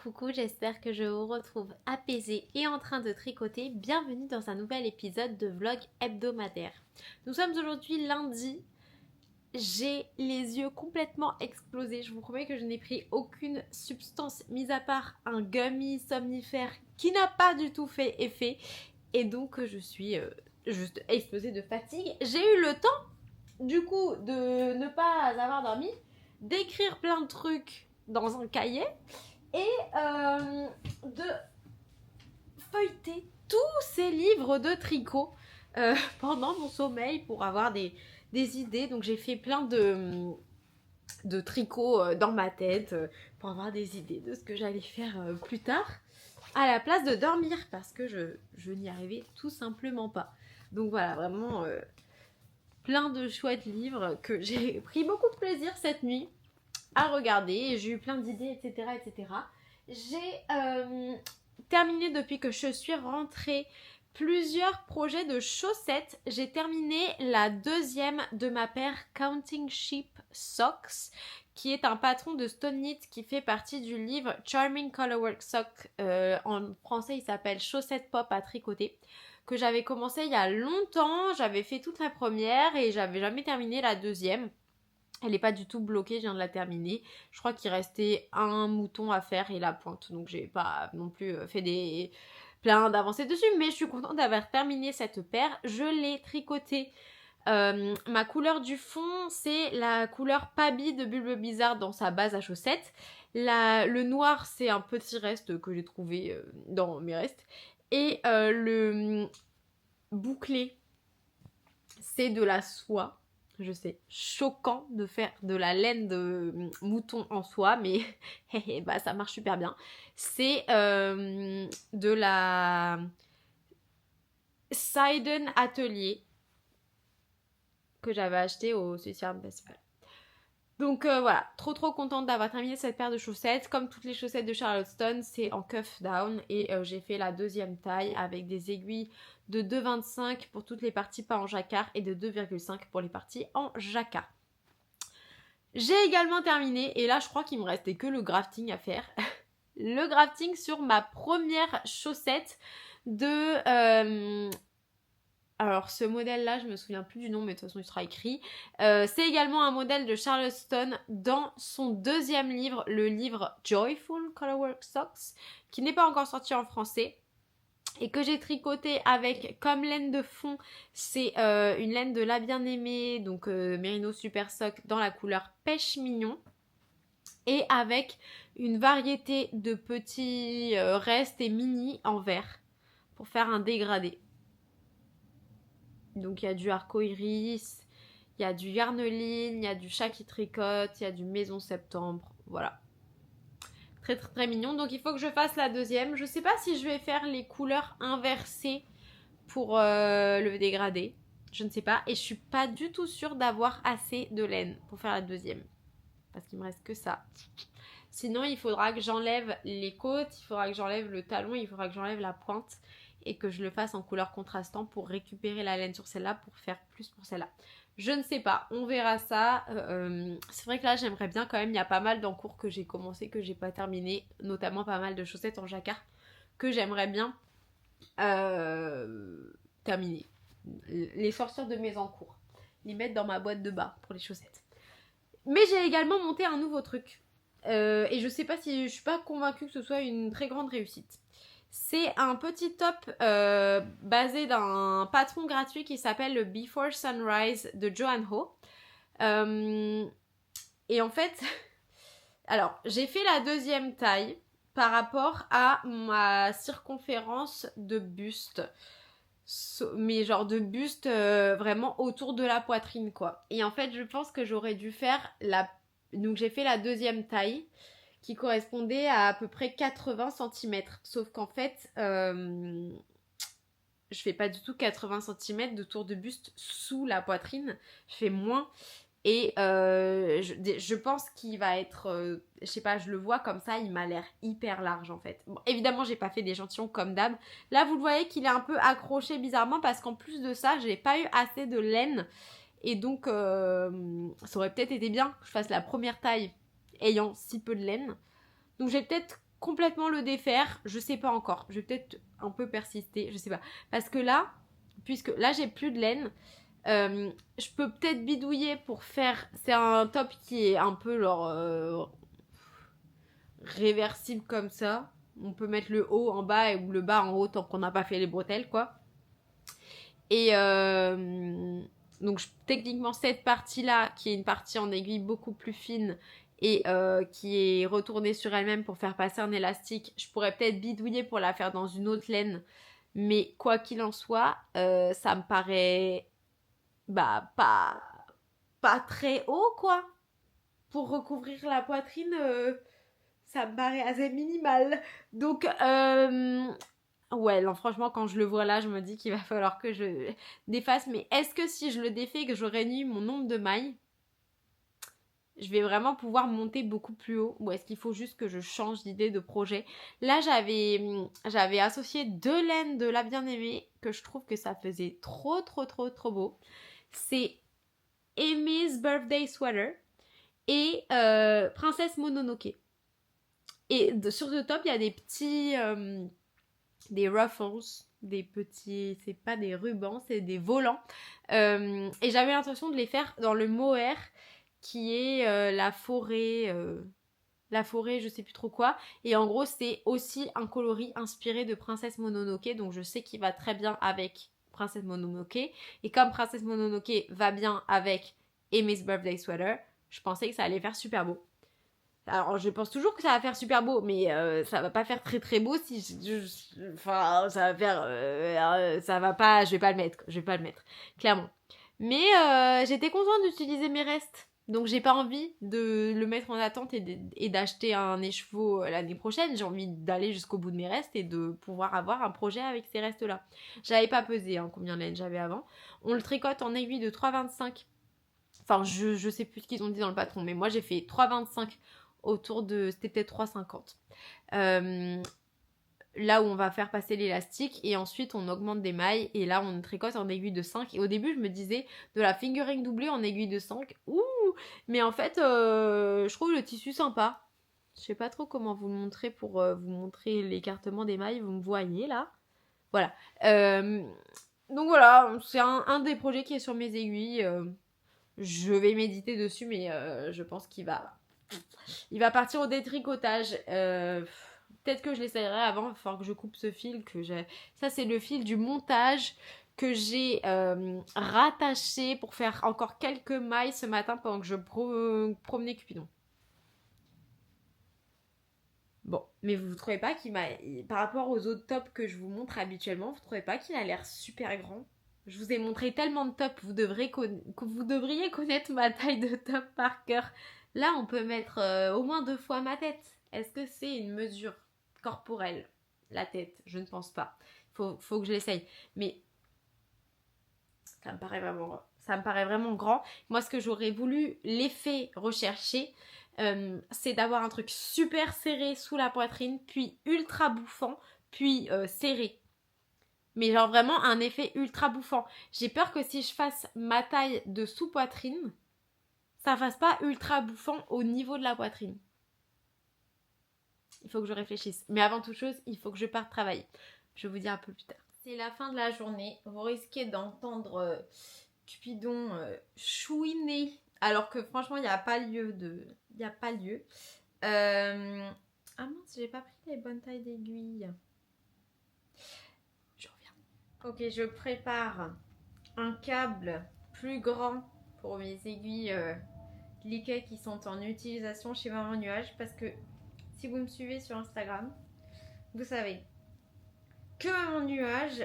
Coucou, j'espère que je vous retrouve apaisée et en train de tricoter. Bienvenue dans un nouvel épisode de vlog hebdomadaire. Nous sommes aujourd'hui lundi. J'ai les yeux complètement explosés. Je vous promets que je n'ai pris aucune substance, mis à part un gummy somnifère qui n'a pas du tout fait effet. Et donc je suis juste explosée de fatigue. J'ai eu le temps, du coup, de ne pas avoir dormi, d'écrire plein de trucs dans un cahier et de feuilleter tous ces livres de tricot pendant mon sommeil pour avoir des idées. Donc j'ai fait plein de tricots dans ma tête pour avoir des idées de ce que j'allais faire plus tard à la place de dormir parce que je n'y arrivais tout simplement pas. Donc voilà, vraiment plein de chouettes livres que j'ai pris beaucoup de plaisir cette nuit à regarder. J'ai eu plein d'idées, etc. etc. J'ai terminé depuis que je suis rentrée plusieurs projets de chaussettes. J'ai terminé la deuxième de ma paire Counting Sheep Socks, qui est un patron de Stone Knit qui fait partie du livre Charming Colorwork Sock. En français, il s'appelle Chaussettes Pop à tricoter, que j'avais commencé il y a longtemps. J'avais fait toute la première et j'avais jamais terminé la deuxième. Elle n'est pas du tout bloquée, je viens de la terminer. Je crois qu'il restait un mouton à faire et la pointe. Donc j'ai pas non plus fait plein d'avancées dessus. Mais je suis contente d'avoir terminé cette paire. Je l'ai tricotée. Ma couleur du fond, c'est la couleur Pabi de Bulbe Bizarre dans sa base à chaussettes. Le noir, c'est un petit reste que j'ai trouvé dans mes restes. Et le bouclé, c'est de la soie. Je sais, choquant de faire de la laine de mouton en soie, mais bah, ça marche super bien. C'est de la Seiden Atelier que j'avais acheté au Suicium Festival. Donc voilà, trop contente d'avoir terminé cette paire de chaussettes. Comme toutes les chaussettes de Charlotteston, c'est en cuff down et j'ai fait la deuxième taille avec des aiguilles de 2,25 pour toutes les parties pas en jacquard et de 2,5 pour les parties en jacquard. J'ai également terminé, et là je crois qu'il me restait que le grafting à faire. Le grafting sur ma première chaussette de... Alors ce modèle-là, je me souviens plus du nom, mais de toute façon il sera écrit. C'est également un modèle de Charlotteston dans son deuxième livre, le livre Joyful Colorwork Socks, qui n'est pas encore sorti en français. Et que j'ai tricoté avec comme laine de fond, c'est une laine de La Bien-Aimée, donc Merino Super Sock dans la couleur pêche mignon. Et avec une variété de petits restes et mini en vert pour faire un dégradé. Donc il y a du arco-iris, il y a du yarneline, il y a du chat qui tricote, il y a du maison septembre, voilà. Très mignon. Donc il faut que je fasse la deuxième. Je sais pas si je vais faire les couleurs inversées pour le dégradé. Je ne sais pas. Et je suis pas du tout sûre d'avoir assez de laine pour faire la deuxième. Parce qu'il me reste que ça. Sinon il faudra que j'enlève les côtes, il faudra que j'enlève le talon, il faudra que j'enlève la pointe. Et que je le fasse en couleur contrastant pour récupérer la laine sur celle-là pour faire plus pour celle-là. Je ne sais pas, on verra ça. C'est vrai que là j'aimerais bien quand même, il y a pas mal d'encours que j'ai commencé, que j'ai pas terminé, notamment pas mal de chaussettes en jacquard que j'aimerais bien terminer. Les sortir de mes encours, les mettre dans ma boîte de bas pour les chaussettes. Mais j'ai également monté un nouveau truc. Et je sais pas si je suis pas convaincue que ce soit une très grande réussite. C'est un petit top basé d'un patron gratuit qui s'appelle le Before Sunrise de Joanne Ho. Et en fait, alors j'ai fait la deuxième taille par rapport à ma circonférence de buste. Mais genre de buste vraiment autour de la poitrine quoi. Et en fait je pense que j'aurais dû faire donc j'ai fait la deuxième taille qui correspondait à peu près 80 cm. Sauf qu'en fait, je fais pas du tout 80 cm de tour de buste sous la poitrine. Je fais moins. Et je pense qu'il va être... je sais pas, je le vois comme ça, il m'a l'air hyper large en fait. Bon, évidemment, j'ai pas fait d'échantillon comme d'hab. Là, vous le voyez qu'il est un peu accroché bizarrement parce qu'en plus de ça, j'ai pas eu assez de laine. Et donc, ça aurait peut-être été bien que je fasse la première taille ayant si peu de laine. Donc j'ai peut-être complètement le défaire, je sais pas encore. Je vais peut-être un peu persister, je sais pas. Parce que là, puisque là j'ai plus de laine, je peux peut-être bidouiller pour faire... C'est un top qui est un peu genre réversible comme ça. On peut mettre le haut en bas ou le bas en haut tant qu'on n'a pas fait les bretelles, quoi. Et donc techniquement cette partie-là, qui est une partie en aiguille beaucoup plus fine et qui est retournée sur elle-même pour faire passer un élastique, je pourrais peut-être bidouiller pour la faire dans une autre laine. Mais quoi qu'il en soit, ça me paraît pas très haut, quoi. Pour recouvrir la poitrine, ça me paraît assez minimal. Donc, ouais, non, franchement, quand je le vois là, je me dis qu'il va falloir que je défasse. Mais est-ce que si je le défais et que je réduis mon nombre de mailles, je vais vraiment pouvoir monter beaucoup plus haut? Ou est-ce qu'il faut juste que je change d'idée de projet? Là, j'avais associé 2 laines de La Bien-Aimée, que je trouve que ça faisait trop, trop, trop, trop beau. C'est Amy's Birthday Sweater et Princesse Mononoke. Et sur ce top, il y a des petits... des ruffles, des petits... C'est pas des rubans, c'est des volants. Et j'avais l'intention de les faire dans le mohair, qui est la forêt... je sais plus trop quoi. Et en gros, c'est aussi un coloris inspiré de Princesse Mononoke. Donc je sais qu'il va très bien avec Princesse Mononoke. Et comme Princesse Mononoke va bien avec Amy's Birthday Sweater, je pensais que ça allait faire super beau. Alors je pense toujours que ça va faire super beau, mais ça va pas faire très très beau si enfin ça va faire ça va pas, je vais pas le mettre clairement. Mais j'étais contente d'utiliser mes restes, donc j'ai pas envie de le mettre en attente et d'acheter un écheveau l'année prochaine. J'ai envie d'aller jusqu'au bout de mes restes et de pouvoir avoir un projet avec ces restes là. J'avais pas pesé combien de laine j'avais avant. On le tricote en aiguille de 3,25. Enfin, je sais plus ce qu'ils ont dit dans le patron, mais moi j'ai fait 3,25 autour de... C'était peut-être 3,50. Là où on va faire passer l'élastique et ensuite on augmente des mailles et là on tricote en aiguille de 5. Et au début je me disais de la fingering doublée en aiguille de 5. Ouh. Mais en fait je trouve le tissu sympa. Je sais pas trop comment vous le montrer pour vous montrer l'écartement des mailles. Vous me voyez là. Voilà. Donc voilà, c'est un des projets qui est sur mes aiguilles. Je vais méditer dessus, mais je pense qu'il va partir au détricotage. Peut-être que je l'essayerai avant, il va falloir que je coupe ce fil. Ça, c'est le fil du montage que j'ai rattaché pour faire encore quelques mailles ce matin pendant que je promenais Cupidon. Bon, mais vous ne trouvez pas par rapport aux autres tops que je vous montre habituellement, vous ne trouvez pas qu'il a l'air super grand? Je vous ai montré tellement de tops, vous devriez connaître ma taille de top par cœur. Là, on peut mettre au moins 2 fois ma tête. Est-ce que c'est une mesure corporelle? La tête, je ne pense pas. Faut que je l'essaye. Mais ça me paraît vraiment grand. Moi, ce que j'aurais voulu, l'effet recherché, c'est d'avoir un truc super serré sous la poitrine, puis ultra bouffant, puis serré. Mais genre vraiment un effet ultra bouffant. J'ai peur que si je fasse ma taille de sous-poitrine, ça fasse pas ultra bouffant au niveau de la poitrine. Il faut que je réfléchisse. Mais avant toute chose, il faut que je parte travailler. Je vous dis un peu plus tard. C'est la fin de la journée. Vous risquez d'entendre Cupidon chouiner. Alors que franchement, il n'y a pas lieu de... Il n'y a pas lieu. Ah mince, j'ai pas pris les bonnes tailles d'aiguilles. Ok, je prépare un câble plus grand pour mes aiguilles Liquet qui sont en utilisation chez Maman Nuage parce que si vous me suivez sur Instagram, vous savez que Maman Nuage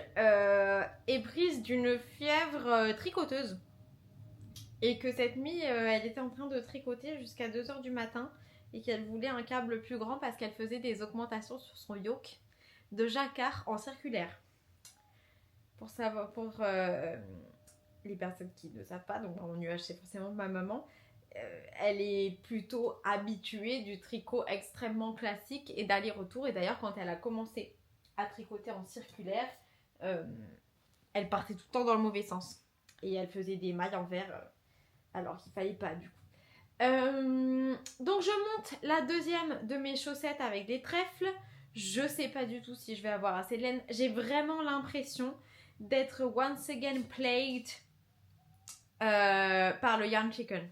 est prise d'une fièvre tricoteuse et que cette nuit, elle était en train de tricoter jusqu'à 2h du matin et qu'elle voulait un câble plus grand parce qu'elle faisait des augmentations sur son yoke de jacquard en circulaire. Pour les personnes qui ne savent pas, donc Maman Nuage c'est forcément ma maman, elle est plutôt habituée du tricot extrêmement classique et d'aller-retour. Et d'ailleurs quand elle a commencé à tricoter en circulaire, elle partait tout le temps dans le mauvais sens et elle faisait des mailles en verre alors qu'il fallait pas du coup. Donc je monte la deuxième de mes chaussettes avec des trèfles. Je sais pas du tout si je vais avoir assez de laine. J'ai vraiment l'impression d'être once again plagued par le yarn chicken.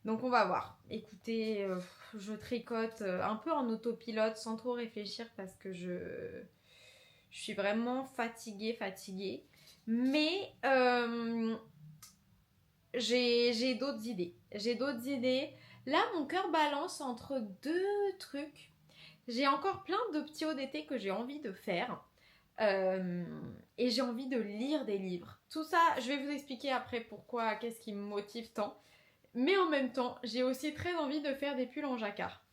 Donc on va voir. Écoutez, je tricote un peu en autopilote sans trop réfléchir parce que je suis vraiment fatiguée. Mais j'ai d'autres idées. Là, mon cœur balance entre deux trucs. J'ai encore plein de petits hauts d'été que j'ai envie de faire. Et j'ai envie de lire des livres. Tout ça, je vais vous expliquer après pourquoi, qu'est-ce qui me motive tant. Mais en même temps, j'ai aussi très envie de faire des pulls en jacquard.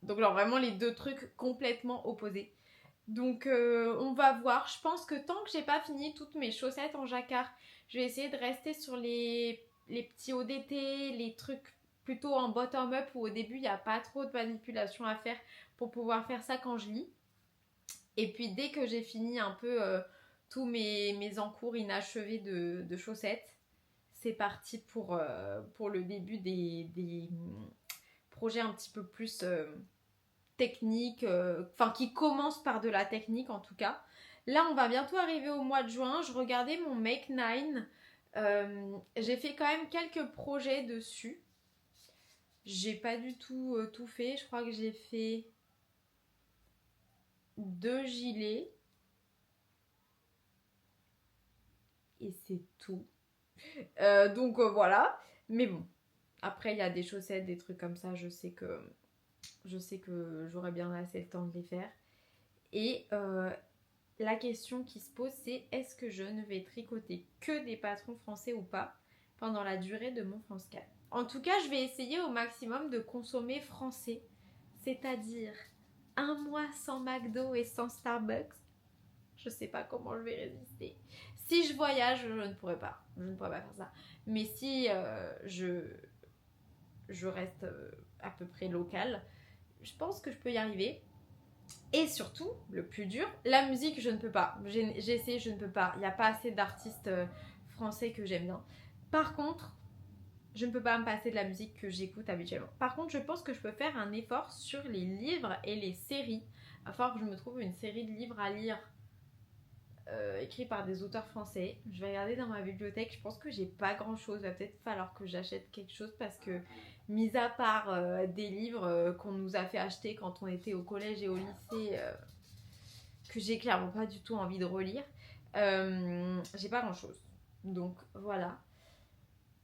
Donc alors vraiment les deux trucs complètement opposés. Donc on va voir. Je pense que tant que j'ai pas fini toutes mes chaussettes en jacquard, je vais essayer de rester sur les petits hauts d'été, les trucs plutôt en bottom-up où au début il n'y a pas trop de manipulation à faire pour pouvoir faire ça quand je lis. Et puis dès que j'ai fini un peu tous mes encours inachevés de chaussettes, c'est parti pour le début des projets un petit peu plus techniques, enfin qui commencent par de la technique en tout cas. Là, on va bientôt arriver au mois de juin. Je regardais mon Make 9. J'ai fait quand même quelques projets dessus. J'ai pas du tout tout fait. Je crois que j'ai fait 2 gilets. Et c'est tout. Donc voilà. Mais bon. Après, il y a des chaussettes, des trucs comme ça. Je sais que j'aurai bien assez le temps de les faire. Et la question qui se pose, c'est est-ce que je ne vais tricoter que des patrons français ou pas pendant la durée de mon France 4. En tout cas, je vais essayer au maximum de consommer français. C'est-à-dire un mois sans McDo et sans Starbucks. Je sais pas comment je vais résister. Si je voyage, je ne pourrais pas. Je ne pourrais pas faire ça. Mais si je reste à peu près locale, je pense que je peux y arriver. Et surtout, le plus dur, la musique, je ne peux pas. J'ai essayé, je ne peux pas. Il n'y a pas assez d'artistes français que j'aime bien. Par contre, je ne peux pas me passer de la musique que j'écoute habituellement. Par contre, je pense que je peux faire un effort sur les livres et les séries. Il va falloir que je me trouve une série de livres à lire écrits par des auteurs français. Je vais regarder dans ma bibliothèque. Je pense que j'ai pas grand chose. Il va peut-être falloir que j'achète quelque chose parce que, mis à part des livres qu'on nous a fait acheter quand on était au collège et au lycée, que j'ai clairement pas du tout envie de relire, j'ai pas grand chose. Donc voilà.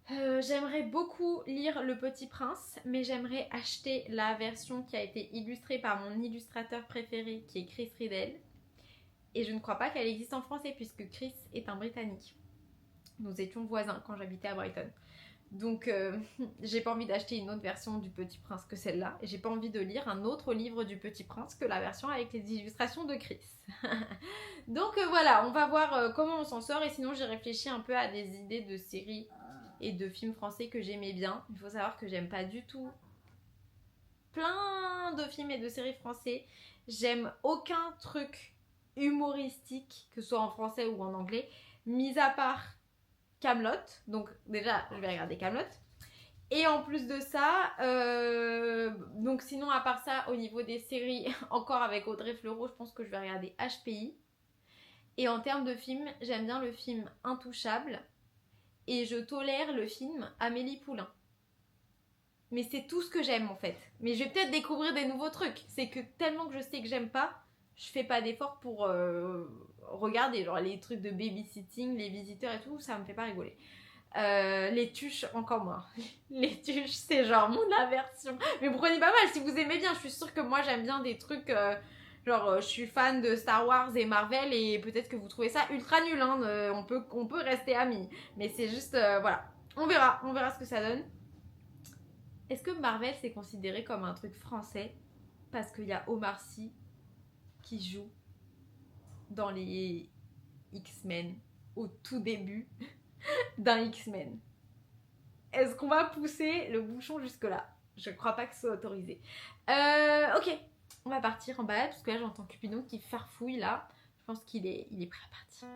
J'aimerais beaucoup lire Le Petit Prince, mais j'aimerais acheter la version qui a été illustrée par mon illustrateur préféré, qui est Chris Riddell. Et je ne crois pas qu'elle existe en français, puisque Chris est un Britannique. Nous étions voisins quand j'habitais à Brighton. Donc j'ai pas envie d'acheter une autre version du Petit Prince que celle-là. Et j'ai pas envie de lire un autre livre du Petit Prince que la version avec les illustrations de Chris. Donc voilà, on va voir comment on s'en sort. Et sinon j'ai réfléchi un peu à des idées de séries et de films français que j'aimais bien. Il faut savoir que j'aime pas du tout plein de films et de séries français. J'aime aucun truc humoristique, que ce soit en français ou en anglais, mis à part Kaamelott. Donc déjà, je vais regarder Kaamelott. Et en plus de ça, donc sinon à part ça, au niveau des séries, encore avec Audrey Fleurot, je pense que je vais regarder HPI. Et en termes de films, j'aime bien le film Intouchable. Et je tolère le film Amélie Poulain. Mais c'est tout ce que j'aime en fait. Mais je vais peut-être découvrir des nouveaux trucs. C'est que tellement que je sais que j'aime pas, je fais pas d'effort pour regarder. Genre les trucs de babysitting, les visiteurs et tout, ça me fait pas rigoler. Les tuches, encore moins. Les tuches, c'est genre mon aversion. Mais vous prenez pas mal si vous aimez bien. Je suis sûre que moi j'aime bien des trucs. Je suis fan de Star Wars et Marvel et peut-être que vous trouvez ça ultra nul. Hein, on peut rester amis. Mais c'est juste, voilà. On verra ce que ça donne. Est-ce que Marvel c'est considéré comme un truc français parce qu'il y a Omar Sy qui joue dans les X-Men au tout début d'un X-Men? Est-ce qu'on va pousser le bouchon jusque là? Je crois pas que ce soit autorisé. Ok, on va partir en balade parce que là j'entends Cupidon qui farfouille là. Je pense qu'il est prêt à partir.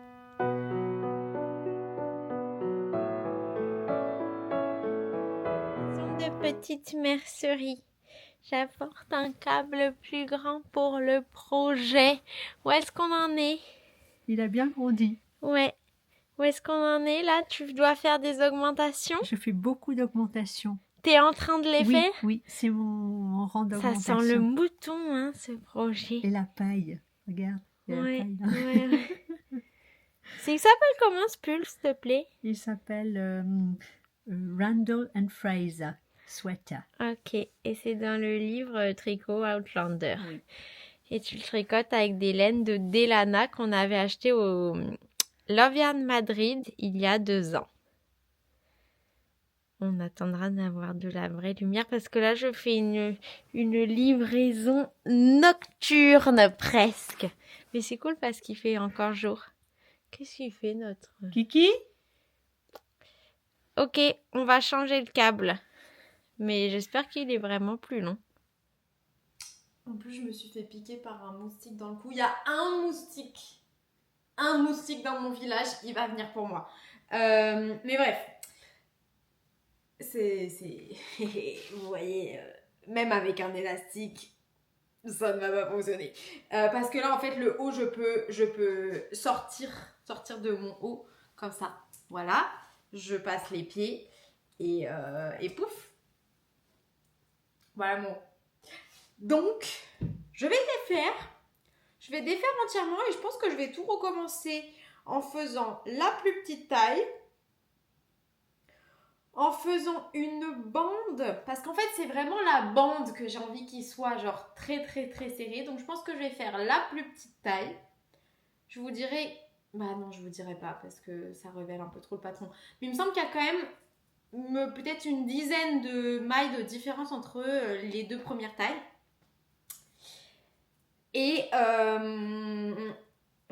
petite mercerie. J'apporte un câble plus grand pour le projet. Où est-ce qu'on en est? Il a bien grandi. Ouais. Où est-ce qu'on en est là? Tu dois faire des augmentations? Je fais beaucoup d'augmentations. T'es en train de les faire? Oui, c'est mon rang Ça d'augmentation. sent le mouton, hein, ce projet. Et la paille. Regarde, il y a la paille là. Ouais. Il s'appelle comment ce pull, s'il te plaît? Il s'appelle Randall and Fraser Sweater. Ok, et c'est dans le livre Tricot Outlander. Oui. Et tu le tricotes avec des laines de Delana qu'on avait acheté au Love Yarn Madrid il y a 2 ans. On attendra d'avoir de la vraie lumière parce que là je fais une livraison nocturne presque. Mais c'est cool parce qu'il fait encore jour. Qu'est-ce qu'il fait notre... Kiki? Ok, on va changer le câble. Mais j'espère qu'il est vraiment plus long. En plus, je me suis fait piquer par un moustique dans le cou. Il y a un moustique dans mon village, il va venir pour moi. Mais bref, vous voyez, même avec un élastique, ça ne va pas fonctionner. Parce que là, en fait, le haut, je peux sortir de mon haut comme ça. Voilà, je passe les pieds et pouf. Voilà mon... Donc, je vais défaire. Je vais défaire entièrement et je pense que je vais tout recommencer en faisant la plus petite taille. En faisant une bande. Parce qu'en fait, c'est vraiment la bande que j'ai envie qu'il soit genre très très très serré. Donc, je pense que je vais faire la plus petite taille. Je vous dirai... Bah non, je vous dirai pas parce que ça révèle un peu trop le patron. Mais il me semble qu'il y a quand même peut-être une dizaine de mailles de différence entre les deux premières tailles. Et je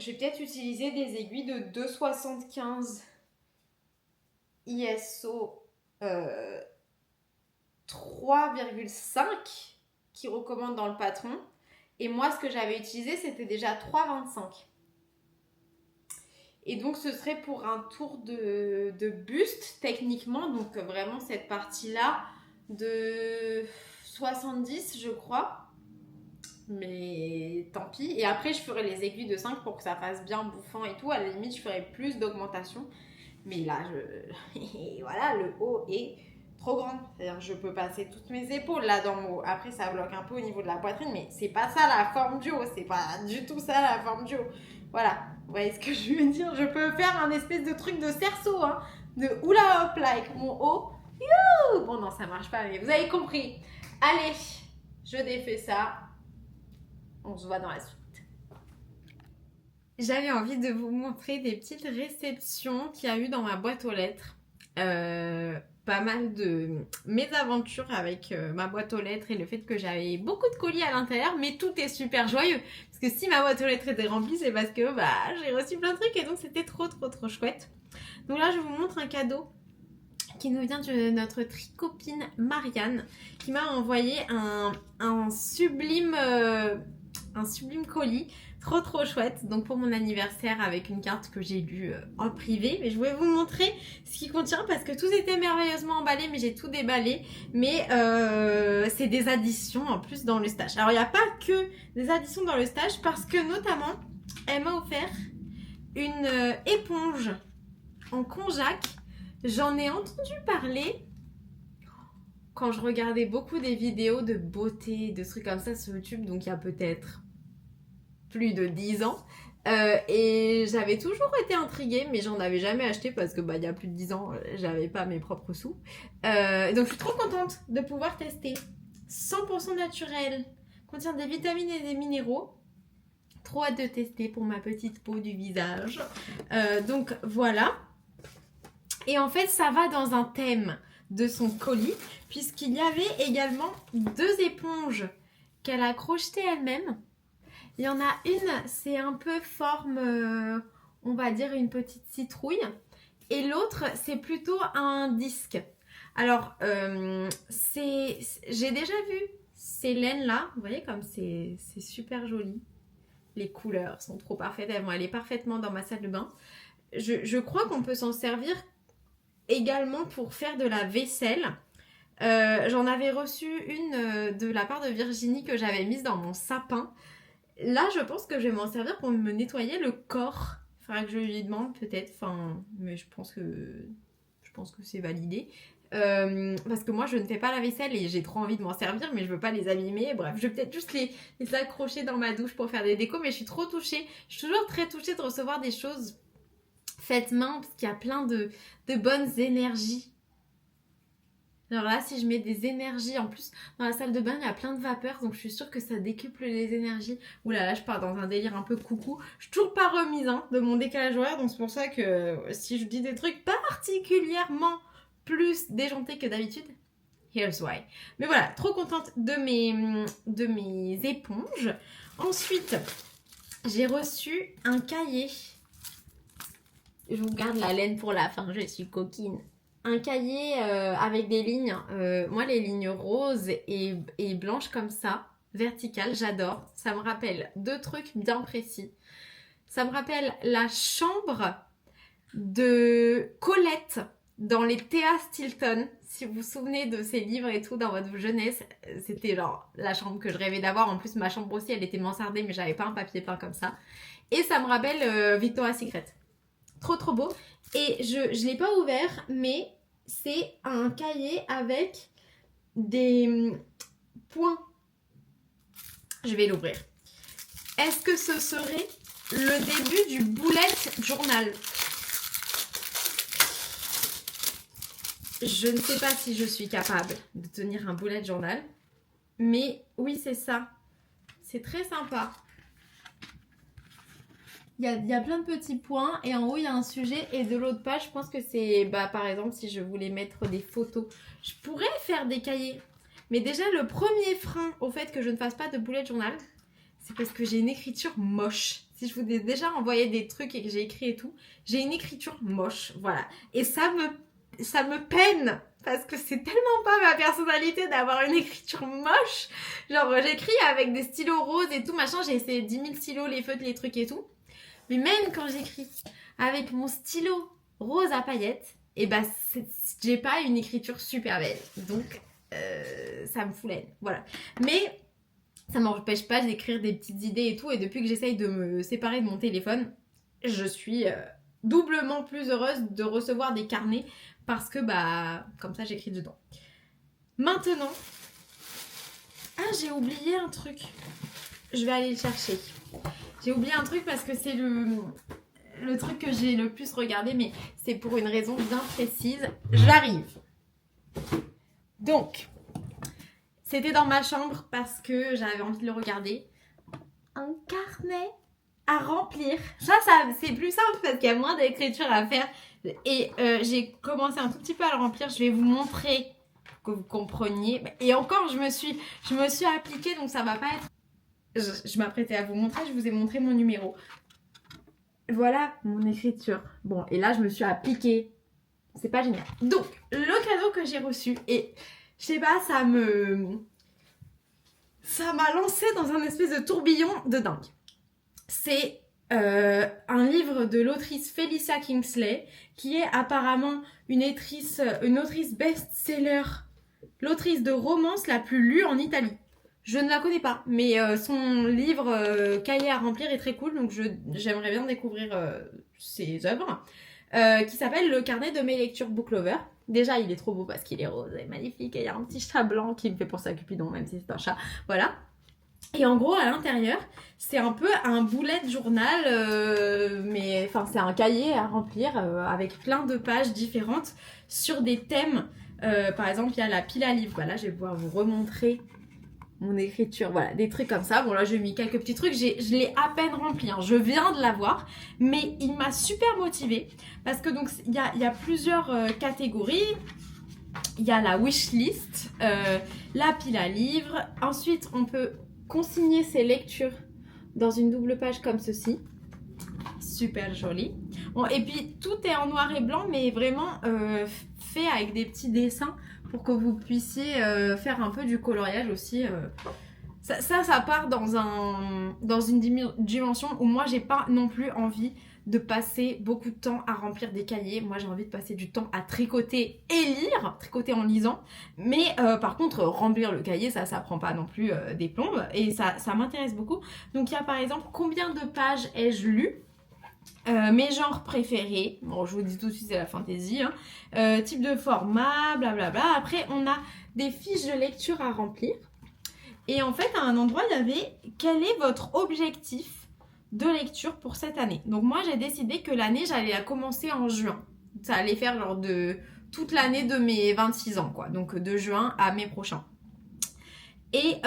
vais peut-être utiliser des aiguilles de 2,75 ISO 3,5 qui recommande dans le patron. Et moi, ce que j'avais utilisé, c'était déjà 3,25. Et donc, ce serait pour un tour de buste, techniquement. Donc, vraiment, cette partie-là de 70, je crois. Mais tant pis. Et après, je ferai les aiguilles de 5 pour que ça fasse bien bouffant et tout. À la limite, je ferai plus d'augmentation. Mais là, voilà, le haut est trop grand. C'est-à-dire, je peux passer toutes mes épaules là dans mon haut. Après, ça bloque un peu au niveau de la poitrine. Mais c'est pas ça la forme du haut. C'est pas du tout ça la forme du haut. Voilà. Vous voyez ce que je veux dire? Je peux faire un espèce de truc de cerceau, hein. De hula hop là avec mon haut. Youhou! Bon, non, ça marche pas. Mais vous avez compris. Allez, je défais ça. On se voit dans la suite. J'avais envie de vous montrer des petites réceptions qu'il y a eu dans ma boîte aux lettres. Pas mal de mésaventures avec ma boîte aux lettres et le fait que j'avais beaucoup de colis à l'intérieur, mais tout est super joyeux. Parce que si ma boîte aux lettres était remplie, c'est parce que j'ai reçu plein de trucs et donc c'était trop chouette. Donc là, je vous montre un cadeau qui nous vient de notre tricopine Marianne, qui m'a envoyé un sublime colis, trop chouette, donc pour mon anniversaire avec une carte que j'ai lue en privé. Mais je voulais vous montrer ce qu'il contient parce que tout était merveilleusement emballé, mais j'ai tout déballé. Mais c'est des additions en plus dans le stage. Alors il n'y a pas que des additions dans le stage parce que notamment elle m'a offert une éponge en konjac. J'en ai entendu parler quand je regardais beaucoup des vidéos de beauté, de trucs comme ça sur YouTube, donc il y a peut-être plus de 10 ans. Et j'avais toujours été intriguée, mais j'en avais jamais acheté parce que il y a plus de 10 ans, j'avais pas mes propres sous. Donc je suis trop contente de pouvoir tester. 100% naturel, contient des vitamines et des minéraux. Trop hâte de tester pour ma petite peau du visage. Donc voilà. Et en fait, ça va dans un thème de son colis, puisqu'il y avait également 2 éponges qu'elle a crochetées elle-même. Il y en a une, c'est un peu forme, on va dire une petite citrouille. Et l'autre, c'est plutôt un disque. Alors, j'ai déjà vu ces laines-là. Vous voyez comme c'est super joli. Les couleurs sont trop parfaites. Elles vont aller parfaitement dans ma salle de bain. Je crois qu'on peut s'en servir également pour faire de la vaisselle. J'en avais reçu une de la part de Virginie que j'avais mise dans mon sapin. Là, je pense que je vais m'en servir pour me nettoyer le corps. Il faudra que je lui demande peut-être, mais je pense que c'est validé. Parce que moi, je ne fais pas la vaisselle et j'ai trop envie de m'en servir, mais je veux pas les abîmer. Bref, je vais peut-être juste les accrocher dans ma douche pour faire des décos, mais je suis trop touchée. Je suis toujours très touchée de recevoir des choses faites main, parce qu'il y a plein de bonnes énergies. Alors là, si je mets des énergies, en plus, dans la salle de bain, il y a plein de vapeurs, donc je suis sûre que ça décuple les énergies. Ouh là là, je pars dans un délire un peu coucou. Je suis toujours pas remise de mon décalage horaire, donc c'est pour ça que si je dis des trucs particulièrement plus déjantés que d'habitude, here's why. Mais voilà, trop contente de mes éponges. Ensuite, j'ai reçu un cahier. Je vous garde la laine pour la fin, je suis coquine. Un cahier avec des lignes. Moi, les lignes roses et blanches comme ça, verticales, j'adore. Ça me rappelle 2 trucs bien précis. Ça me rappelle la chambre de Colette dans les Théa Stilton. Si vous vous souvenez de ces livres et tout dans votre jeunesse, c'était genre la chambre que je rêvais d'avoir. En plus, ma chambre aussi, elle était mansardée, mais j'avais pas un papier peint comme ça. Et ça me rappelle Victoria's Secret. Trop trop beau. Et je l'ai pas ouvert, mais c'est un cahier avec des points. Je vais l'ouvrir. Est-ce que ce serait le début du bullet journal? Je ne sais pas si je suis capable de tenir un bullet journal, mais oui, c'est ça. C'est très sympa. Il y a plein de petits points et en haut il y a un sujet et de l'autre page je pense que c'est par exemple si je voulais mettre des photos, je pourrais faire des cahiers. Mais déjà le premier frein au fait que je ne fasse pas de bullet journal, c'est parce que j'ai une écriture moche. Si je vous ai déjà envoyé des trucs et que j'ai écrit et tout, j'ai une écriture moche, voilà. Et ça me peine parce que c'est tellement pas ma personnalité d'avoir une écriture moche. Genre j'écris avec des stylos roses et tout machin, j'ai essayé 10 000 stylos, les feutres, les trucs et tout. Mais même quand j'écris avec mon stylo rose à paillettes, et j'ai pas une écriture super belle. Donc, ça me fout la haine. Voilà. Mais ça m'empêche pas d'écrire des petites idées et tout. Et depuis que j'essaye de me séparer de mon téléphone, je suis doublement plus heureuse de recevoir des carnets parce que, comme ça, j'écris dedans. Maintenant, j'ai oublié un truc. Je vais aller le chercher. J'ai oublié un truc parce que c'est le truc que j'ai le plus regardé, mais c'est pour une raison bien précise. J'arrive. Donc, c'était dans ma chambre parce que j'avais envie de le regarder. Un carnet à remplir. Ça c'est plus simple parce qu'il y a moins d'écriture à faire. Et j'ai commencé un tout petit peu à le remplir. Je vais vous montrer pour que vous compreniez. Et encore, je me suis appliquée, donc ça va pas être... Je m'apprêtais à vous montrer, je vous ai montré mon numéro. Voilà mon écriture. Bon, et là, je me suis appliquée. C'est pas génial. Donc, le cadeau que j'ai reçu, et je sais pas, ça m'a lancé dans un espèce de tourbillon de dingue. C'est un livre de l'autrice Felicia Kingsley, qui est apparemment une autrice best-seller, l'autrice de romance la plus lue en Italie. Je ne la connais pas, mais son livre cahier à remplir est très cool, donc j'aimerais bien découvrir ses œuvres, qui s'appelle Le carnet de mes lectures Book Lover. Déjà, il est trop beau parce qu'il est rose et magnifique, et il y a un petit chat blanc qui me fait penser à Cupidon, même si c'est un chat, voilà. Et en gros, à l'intérieur, c'est un peu un bullet journal, mais enfin, c'est un cahier à remplir avec plein de pages différentes sur des thèmes. Par exemple, il y a la pile à livres. Voilà, je vais pouvoir vous remontrer mon écriture, voilà, des trucs comme ça. Bon, là, j'ai mis quelques petits trucs. Je l'ai à peine rempli, hein. Je viens de l'avoir, mais il m'a super motivée parce que donc il y a plusieurs catégories. Il y a la wishlist, la pile à livres. Ensuite, on peut consigner ses lectures dans une double page comme ceci. Super joli. Bon, et puis, tout est en noir et blanc, mais vraiment fait avec des petits dessins pour que vous puissiez faire un peu du coloriage aussi. Ça part dans une dimension où moi, j'ai pas non plus envie de passer beaucoup de temps à remplir des cahiers. Moi, j'ai envie de passer du temps à tricoter et lire, tricoter en lisant. Mais par contre, remplir le cahier, ça prend pas non plus des plombes. Et ça m'intéresse beaucoup. Donc, il y a par exemple, combien de pages ai-je lu ? Mes genres préférés, bon je vous dis tout de suite c'est la fantaisie, hein. Type de format, blablabla. Après on a des fiches de lecture à remplir. Et en fait à un endroit il y avait quel est votre objectif de lecture pour cette année. Donc moi j'ai décidé que l'année j'allais la commencer en juin. Ça allait faire genre de toute l'année de mes 26 ans quoi. Donc de juin à mai prochain. Et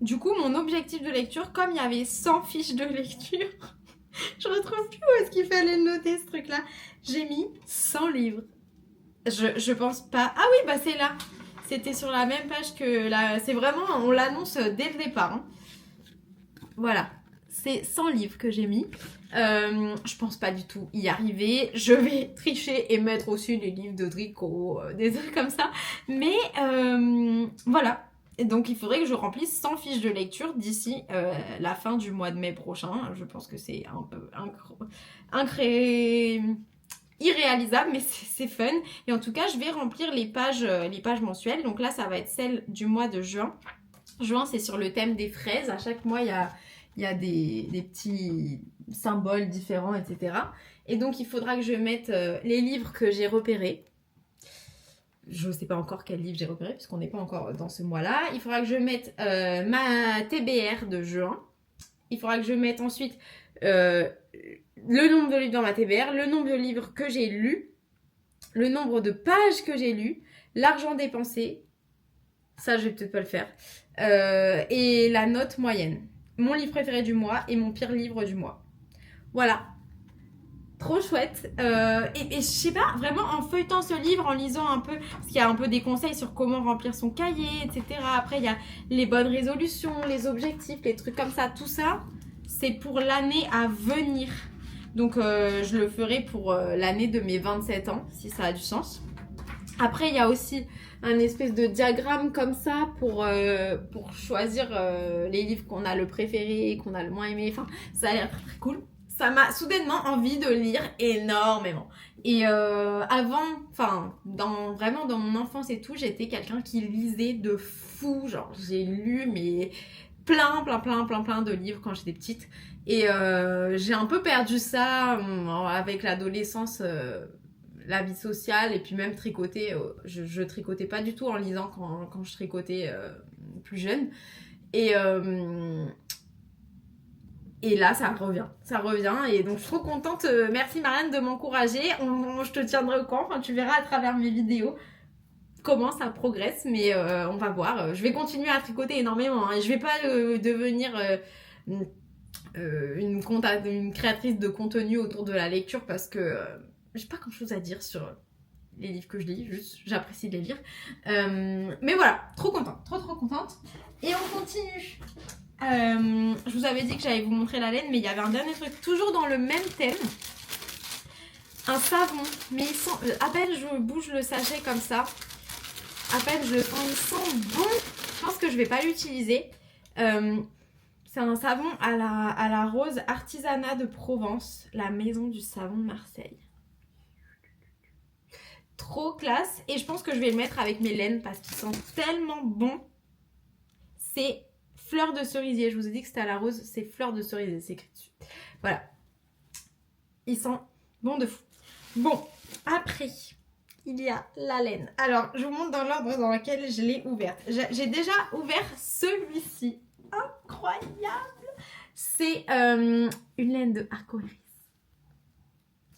du coup mon objectif de lecture, comme il y avait 100 fiches de lecture... Je retrouve plus où est-ce qu'il fallait le noter ce truc là. J'ai mis 100 livres. Je pense pas. Ah oui bah c'est là. C'était sur la même page que là. C'est vraiment, on l'annonce dès le départ. Hein. Voilà. C'est 100 livres que j'ai mis. Je pense pas du tout y arriver. Je vais tricher et mettre aussi des livres de tricot, des trucs comme ça. Mais voilà. Et donc il faudrait que je remplisse 100 fiches de lecture d'ici la fin du mois de mai prochain. Je pense que c'est un peu irréalisable, mais c'est fun. Et en tout cas, je vais remplir les pages mensuelles. Donc là, ça va être celle du mois de juin. Juin, c'est sur le thème des fraises. À chaque mois, il y a des petits symboles différents, etc. Et donc, il faudra que je mette les livres que j'ai repérés. Je ne sais pas encore quel livre j'ai repéré, puisqu'on n'est pas encore dans ce mois-là. Il faudra que je mette ma TBR de juin. Il faudra que je mette ensuite le nombre de livres dans ma TBR, le nombre de livres que j'ai lus, le nombre de pages que j'ai lues, l'argent dépensé. Ça, je vais peut-être pas le faire. Et la note moyenne. Mon livre préféré du mois et mon pire livre du mois. Voilà. Trop chouette. Et je sais pas, vraiment en feuilletant ce livre, en lisant un peu, parce qu'il y a un peu des conseils sur comment remplir son cahier, etc. Après, il y a les bonnes résolutions, les objectifs, les trucs comme ça. Tout ça, c'est pour l'année à venir. Donc, je le ferai pour l'année de mes 27 ans, si ça a du sens. Après, il y a aussi un espèce de diagramme comme ça pour choisir les livres qu'on a le préféré, qu'on a le moins aimé. Enfin, ça a l'air très, très cool. Ça m'a soudainement envie de lire énormément. Et avant, enfin, vraiment dans mon enfance et tout, j'étais quelqu'un qui lisait de fou. Genre, j'ai lu mais plein de livres quand j'étais petite. Et j'ai un peu perdu ça avec l'adolescence, la vie sociale et puis même tricoter. Je tricotais pas du tout en lisant quand je tricotais plus jeune. Et là, ça revient. Et donc, je suis trop contente. Merci Marianne de m'encourager. Je te tiendrai au courant. Enfin, tu verras à travers mes vidéos comment ça progresse. Mais on va voir. Je vais continuer à tricoter énormément. Hein. Je vais pas devenir une créatrice de contenu autour de la lecture parce que j'ai pas grand chose à dire sur les livres que je lis. Juste, j'apprécie de les lire. Mais voilà, trop contente. Trop contente. Et on continue. Je vous avais dit que j'allais vous montrer la laine, mais il y avait un dernier truc, toujours dans le même thème. Un savon, mais il sent, à peine je bouge le sachet comme ça, à peine je le sens, il sent bon. Je pense que je vais pas l'utiliser. C'est un savon à la rose artisanat de Provence, la maison du savon de Marseille. Trop classe, et je pense que je vais le mettre avec mes laines parce qu'il sent tellement bon. C'est fleur de cerisier, je vous ai dit que c'était à la rose, c'est fleur de cerisier, c'est écrit dessus. Voilà. Il sent bon de fou. Bon, après, il y a la laine. Alors, je vous montre dans l'ordre dans lequel je l'ai ouverte. J'ai déjà ouvert celui-ci. Incroyable! C'est une laine de Arcoiris.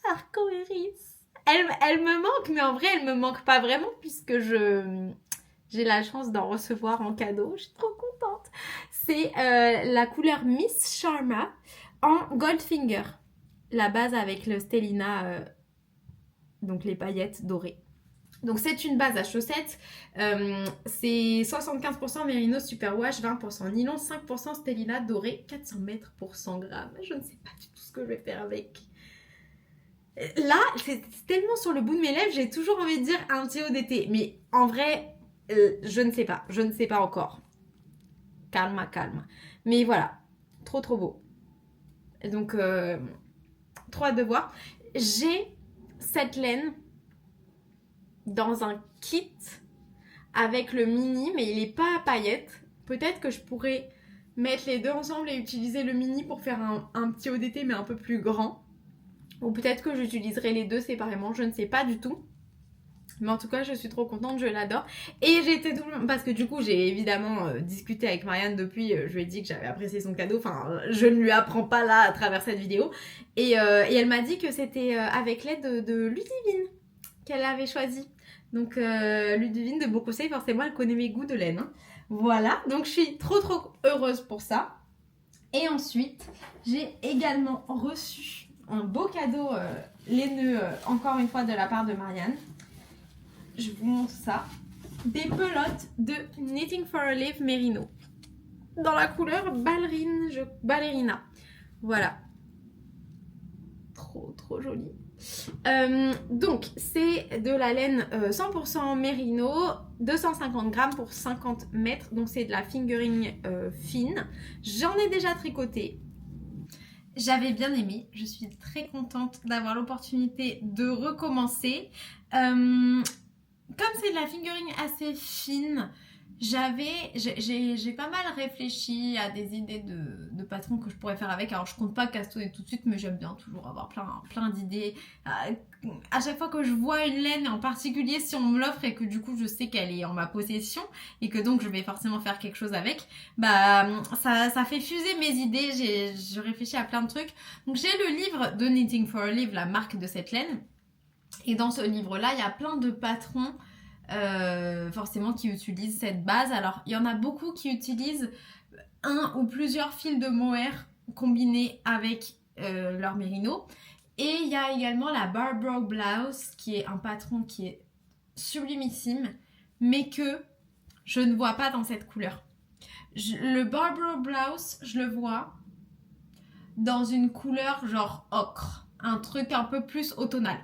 Arcoiris. Elle me manque, mais en vrai, elle me manque pas vraiment puisque j'ai la chance d'en recevoir en cadeau. Je suis trop contente. C'est la couleur Miss Sharma en Goldfinger. La base avec le Stellina, donc les paillettes dorées. Donc c'est une base à chaussettes. C'est 75% Merino Superwash, 20% nylon, 5% Stellina doré, 400 mètres pour 100 grammes. Je ne sais pas du tout ce que je vais faire avec. Là, c'est tellement sur le bout de mes lèvres, j'ai toujours envie de dire un petit haut d'été. Mais en vrai... je ne sais pas encore. Calme. Mais voilà, trop beau. Donc trop hâte de voir. J'ai cette laine dans un kit avec le mini, mais il est pas à paillettes. Peut-être que je pourrais mettre les deux ensemble et utiliser le mini pour faire un petit haut d'été mais un peu plus grand. Ou peut-être que j'utiliserai les deux séparément, je ne sais pas du tout. Mais en tout cas, je suis trop contente, je l'adore. Et j'ai été double... Parce que du coup, j'ai évidemment discuté avec Marianne depuis. Je lui ai dit que j'avais apprécié son cadeau. Enfin, je ne lui apprends pas là à travers cette vidéo. Et elle m'a dit que c'était avec l'aide de Ludivine qu'elle avait choisi. Donc, Ludivine de Beau Conseil, forcément, elle connaît mes goûts de laine. Hein. Voilà, donc je suis trop heureuse pour ça. Et ensuite, j'ai également reçu un beau cadeau laineux, encore une fois, de la part de Marianne. Je vous montre ça. Des pelotes de Knitting for a Live Merino. Dans la couleur ballerina. Voilà. Trop joli. Donc, c'est de la laine 100% Merino, 250 grammes pour 50 mètres. Donc, c'est de la fingering fine. J'en ai déjà tricoté. J'avais bien aimé. Je suis très contente d'avoir l'opportunité de recommencer. Comme c'est de la fingering assez fine, j'ai pas mal réfléchi à des idées de patrons que je pourrais faire avec. Alors je compte pas castonner tout de suite, mais j'aime bien toujours avoir plein d'idées. À chaque fois que je vois une laine, en particulier si on me l'offre et que du coup je sais qu'elle est en ma possession et que donc je vais forcément faire quelque chose avec, bah ça fait fuser mes idées. Je réfléchis à plein de trucs. Donc j'ai le livre de Knitting for a Live, la marque de cette laine. Et dans ce livre-là, il y a plein de patrons forcément qui utilisent cette base. Alors, il y en a beaucoup qui utilisent un ou plusieurs fils de mohair combinés avec leur mérino. Et il y a également la Barbara Blouse, qui est un patron qui est sublimissime, mais que je ne vois pas dans cette couleur. Le Barbara Blouse, je le vois dans une couleur genre ocre, un truc un peu plus automnal.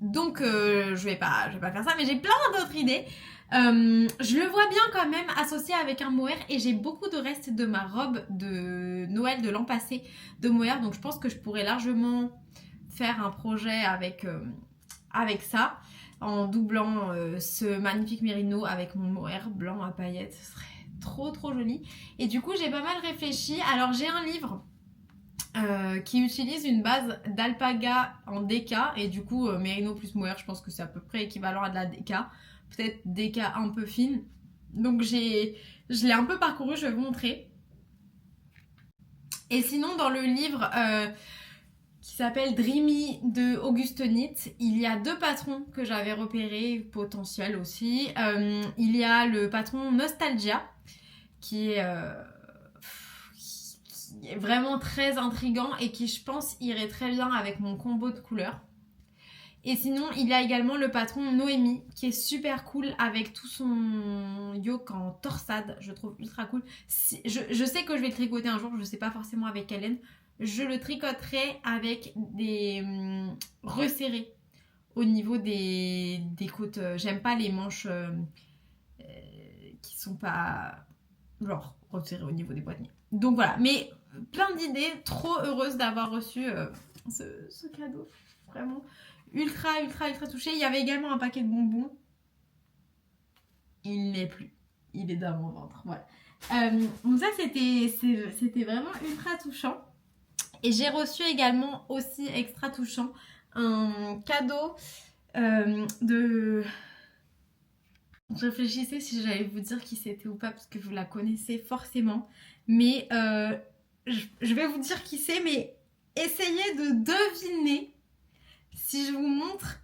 Donc je vais pas faire ça, mais j'ai plein d'autres idées. Je le vois bien quand même associé avec un mohair et j'ai beaucoup de restes de ma robe de Noël de l'an passé de mohair, donc je pense que je pourrais largement faire un projet avec ça en doublant ce magnifique mérino avec mon mohair blanc à paillettes. Ce serait trop joli. Et du coup j'ai pas mal réfléchi. Alors j'ai un livre qui utilise une base d'alpaga en DK et du coup mérino plus mohair, je pense que c'est à peu près équivalent à de la DK, peut-être DK un peu fine. Donc je l'ai un peu parcouru, je vais vous montrer. Et sinon dans le livre qui s'appelle Dreamy de Auguste Knit, il y a deux patrons que j'avais repérés potentiels aussi. Il y a le patron Nostalgia qui est vraiment très intriguant et qui je pense irait très bien avec mon combo de couleurs. Et sinon il y a également le patron Noémie qui est super cool avec tout son yoke en torsade, je trouve ultra cool. Je sais que je vais le tricoter un jour, je sais pas forcément avec quelle laine. Je le tricoterai avec des resserrés au niveau des côtes. J'aime pas les manches qui sont pas genre resserrées au niveau des poignets. Donc voilà, mais plein d'idées, trop heureuse d'avoir reçu ce cadeau. Vraiment ultra touchée. Il y avait également un paquet de bonbons. Il n'est plus. Il est dans mon ventre. Voilà. Donc ça, c'était vraiment ultra touchant. Et j'ai reçu également aussi extra touchant un cadeau de... Je réfléchissais si j'allais vous dire qui c'était ou pas parce que vous la connaissez forcément. Mais je vais vous dire qui c'est, mais essayez de deviner si je vous montre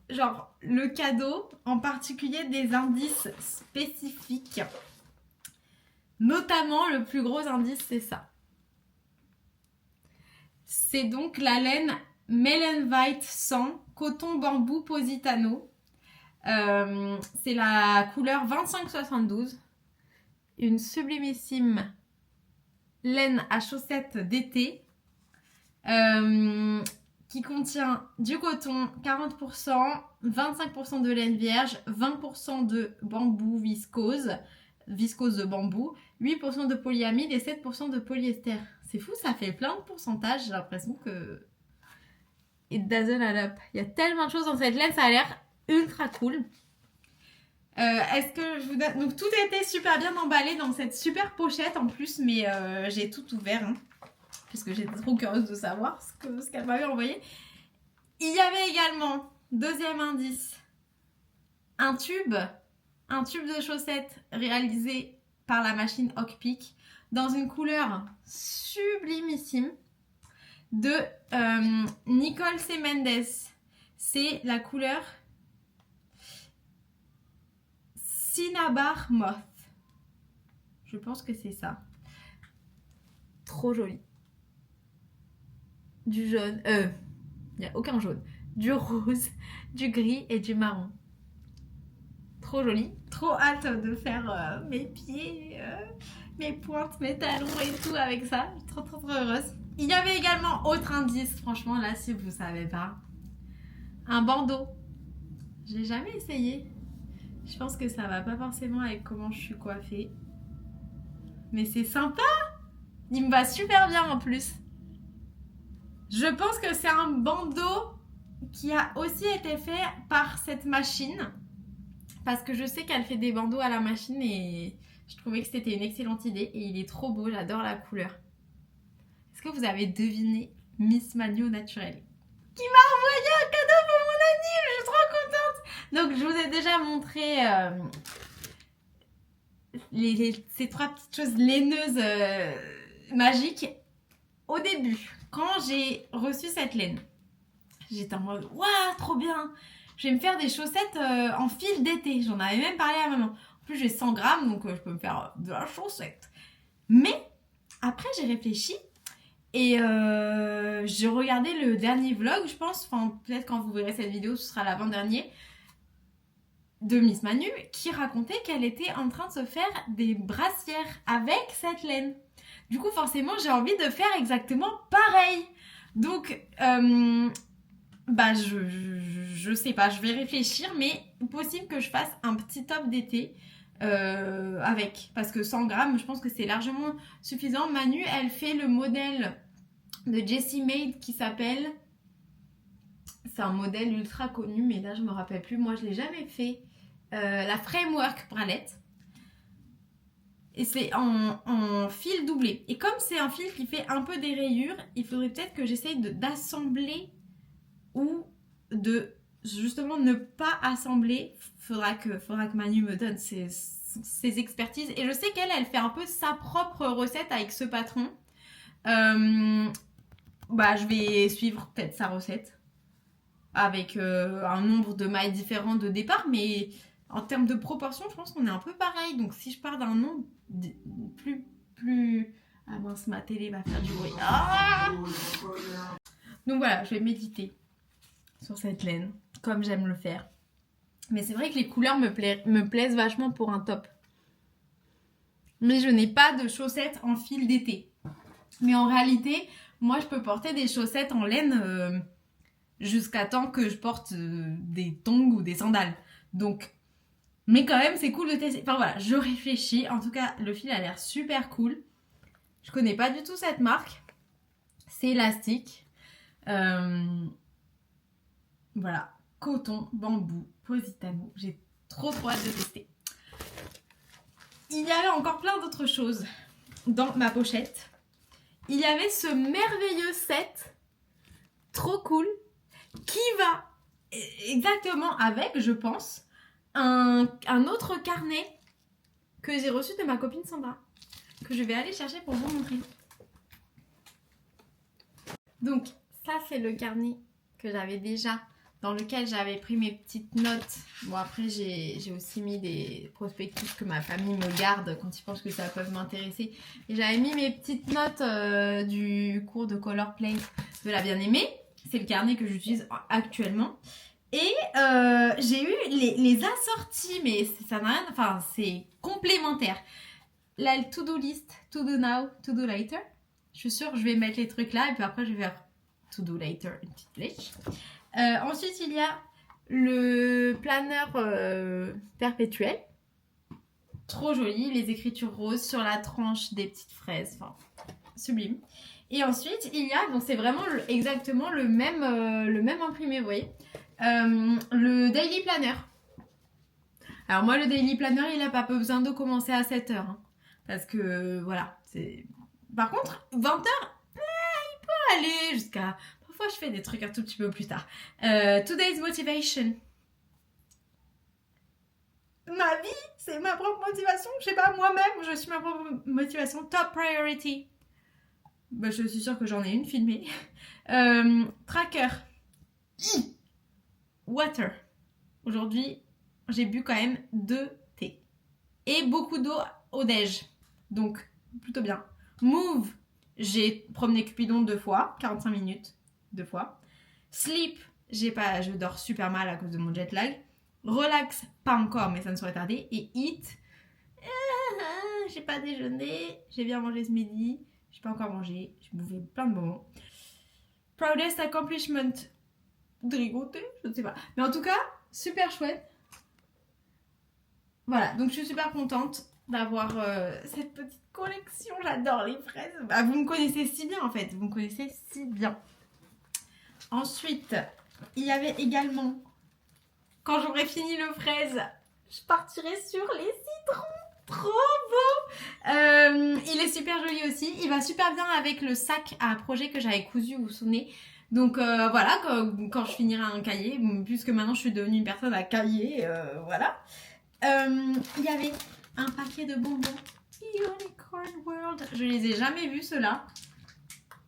genre le cadeau, en particulier des indices spécifiques. Notamment le plus gros indice, c'est ça. C'est donc la laine Melon White 100 coton bambou Positano. C'est la couleur 2572. Une sublimissime laine à chaussettes d'été qui contient du coton 40%, 25% de laine vierge, 20% de bambou viscose de bambou, 8% de polyamide et 7% de polyester. C'est fou, ça fait plein de pourcentages. J'ai l'impression que It doesn't add up. Il y a tellement de choses dans cette laine, ça a l'air ultra cool. Est-ce que je vous donne... Donc tout était super bien emballé dans cette super pochette en plus, mais j'ai tout ouvert, hein, puisque j'étais trop curieuse de savoir ce qu'elle m'avait envoyé. Il y avait également, deuxième indice, un tube de chaussettes réalisé par la machine Hockpick dans une couleur sublimissime de Nicole C. Mendes. C'est la couleur Cinnabar Moth. Je pense que c'est ça. Trop joli. Du jaune. Il n'y a aucun jaune. Du rose, du gris et du marron. Trop joli. Trop hâte de faire mes pieds, mes pointes, mes talons et tout avec ça. Trop trop trop heureuse. Il y avait également autre indice. Franchement là si vous savez pas. Un bandeau. Je l'ai jamais essayé. Je pense que ça va pas forcément avec comment je suis coiffée. Mais c'est sympa. Il me va super bien en plus. Je pense que c'est un bandeau qui a aussi été fait par cette machine. Parce que je sais qu'elle fait des bandeaux à la machine et je trouvais que c'était une excellente idée. Et il est trop beau, j'adore la couleur. Est-ce que vous avez deviné Miss Manu Naturel qui m'a envoyé un cadeau pour mon anniv? Je suis trop contente. Donc je vous ai déjà montré ces trois petites choses laineuses magiques au début. Quand j'ai reçu cette laine, j'étais en mode waouh, trop bien! Je vais me faire des chaussettes en fil d'été. J'en avais même parlé à maman. En plus, j'ai 100 grammes, donc je peux me faire de la chaussette. Mais après, j'ai réfléchi et j'ai regardé le dernier vlog, je pense. Enfin, peut-être quand vous verrez cette vidéo, ce sera l'avant-dernier de Miss Manu qui racontait qu'elle était en train de se faire des brassières avec cette laine. Du coup, forcément, j'ai envie de faire exactement pareil. Donc, je sais pas, je vais réfléchir, mais possible que je fasse un petit top d'été avec. Parce que 100 grammes, je pense que c'est largement suffisant. Manu, elle fait le modèle de Jessie Made qui s'appelle... C'est un modèle ultra connu, mais là, je me rappelle plus. Moi, je l'ai jamais fait. La Framework bralette. Et c'est en fil doublé. Et comme c'est un fil qui fait un peu des rayures, il faudrait peut-être que j'essaye d'assembler ou de justement ne pas assembler. Faudra que Manu me donne ses expertises. Et je sais qu'elle fait un peu sa propre recette avec ce patron. Je vais suivre peut-être sa recette avec un nombre de mailles différents de départ, mais en termes de proportion, je pense qu'on est un peu pareil. Donc si je pars d'un nombre plus... Ah mince, ma télé va faire du bruit. Ah, donc voilà, je vais méditer sur cette laine, comme j'aime le faire. Mais c'est vrai que les couleurs me plaisent vachement pour un top. Mais je n'ai pas de chaussettes en fil d'été. Mais en réalité, moi je peux porter des chaussettes en laine jusqu'à temps que je porte des tongs ou des sandales. Donc, mais quand même, c'est cool de tester. Enfin voilà, je réfléchis. En tout cas, le fil a l'air super cool. Je connais pas du tout cette marque. C'est élastique. Voilà, coton, bambou, Positano. J'ai trop hâte de tester. Il y avait encore plein d'autres choses dans ma pochette. Il y avait ce merveilleux set, trop cool, qui va exactement avec, je pense, un autre carnet que j'ai reçu de ma copine Sandra, que je vais aller chercher pour vous montrer. Donc, ça c'est le carnet que j'avais déjà, dans lequel j'avais pris mes petites notes. Bon, après j'ai aussi mis des prospectus que ma famille me garde quand ils pensent que ça peut m'intéresser. Et j'avais mis mes petites notes du cours de Color Play de la bien-aimée. C'est le carnet que j'utilise actuellement. Et j'ai eu les assortis, mais ça n'a rien... Enfin, c'est complémentaire. La to-do list, to-do now, to-do later. Je suis sûre que je vais mettre les trucs là et puis après je vais faire to-do later, une petite flèche. Ensuite, il y a le planeur perpétuel. Trop joli, les écritures roses sur la tranche des petites fraises. Enfin, sublime. Et ensuite, il y a, donc c'est vraiment exactement le même imprimé, vous voyez, le Daily Planner. Alors moi, le Daily Planner, il n'a pas besoin de commencer à 7h. Hein, parce que, voilà, c'est... Par contre, 20h, il peut aller jusqu'à... Parfois, je fais des trucs un tout petit peu plus tard. Today's Motivation. Ma vie, c'est ma propre motivation. Je sais pas, moi-même, je suis ma propre motivation. Top priority. Bah, je suis sûre que j'en ai une filmée. Tracker. Water. Aujourd'hui, j'ai bu quand même 2 thés. Et beaucoup d'eau au déj. Donc, plutôt bien. Move. J'ai promené Cupidon 2 fois. 45 minutes. 2 fois. Sleep. Je dors super mal à cause de mon jet lag. Relax. Pas encore, mais ça ne saurait tarder. Et eat. J'ai pas déjeuné. J'ai bien mangé ce midi. J'ai pas encore mangé. J'ai bouffé plein de bonbons. Proudest accomplishment. De rigoter, je ne sais pas. Mais en tout cas, super chouette. Voilà, donc je suis super contente d'avoir cette petite collection. J'adore les fraises. Bah, vous me connaissez si bien en fait. Vous me connaissez si bien. Ensuite, il y avait également, quand j'aurai fini le fraise, je partirai sur les citrons. Trop beau. Il est super joli aussi. Il va super bien avec le sac à projet que j'avais cousu, vous vous souvenez. Donc voilà, quand je finirai un cahier, puisque maintenant je suis devenue une personne à cahier, voilà. Il y avait un paquet de bonbons. Unicorn World. Je les ai jamais vus ceux-là.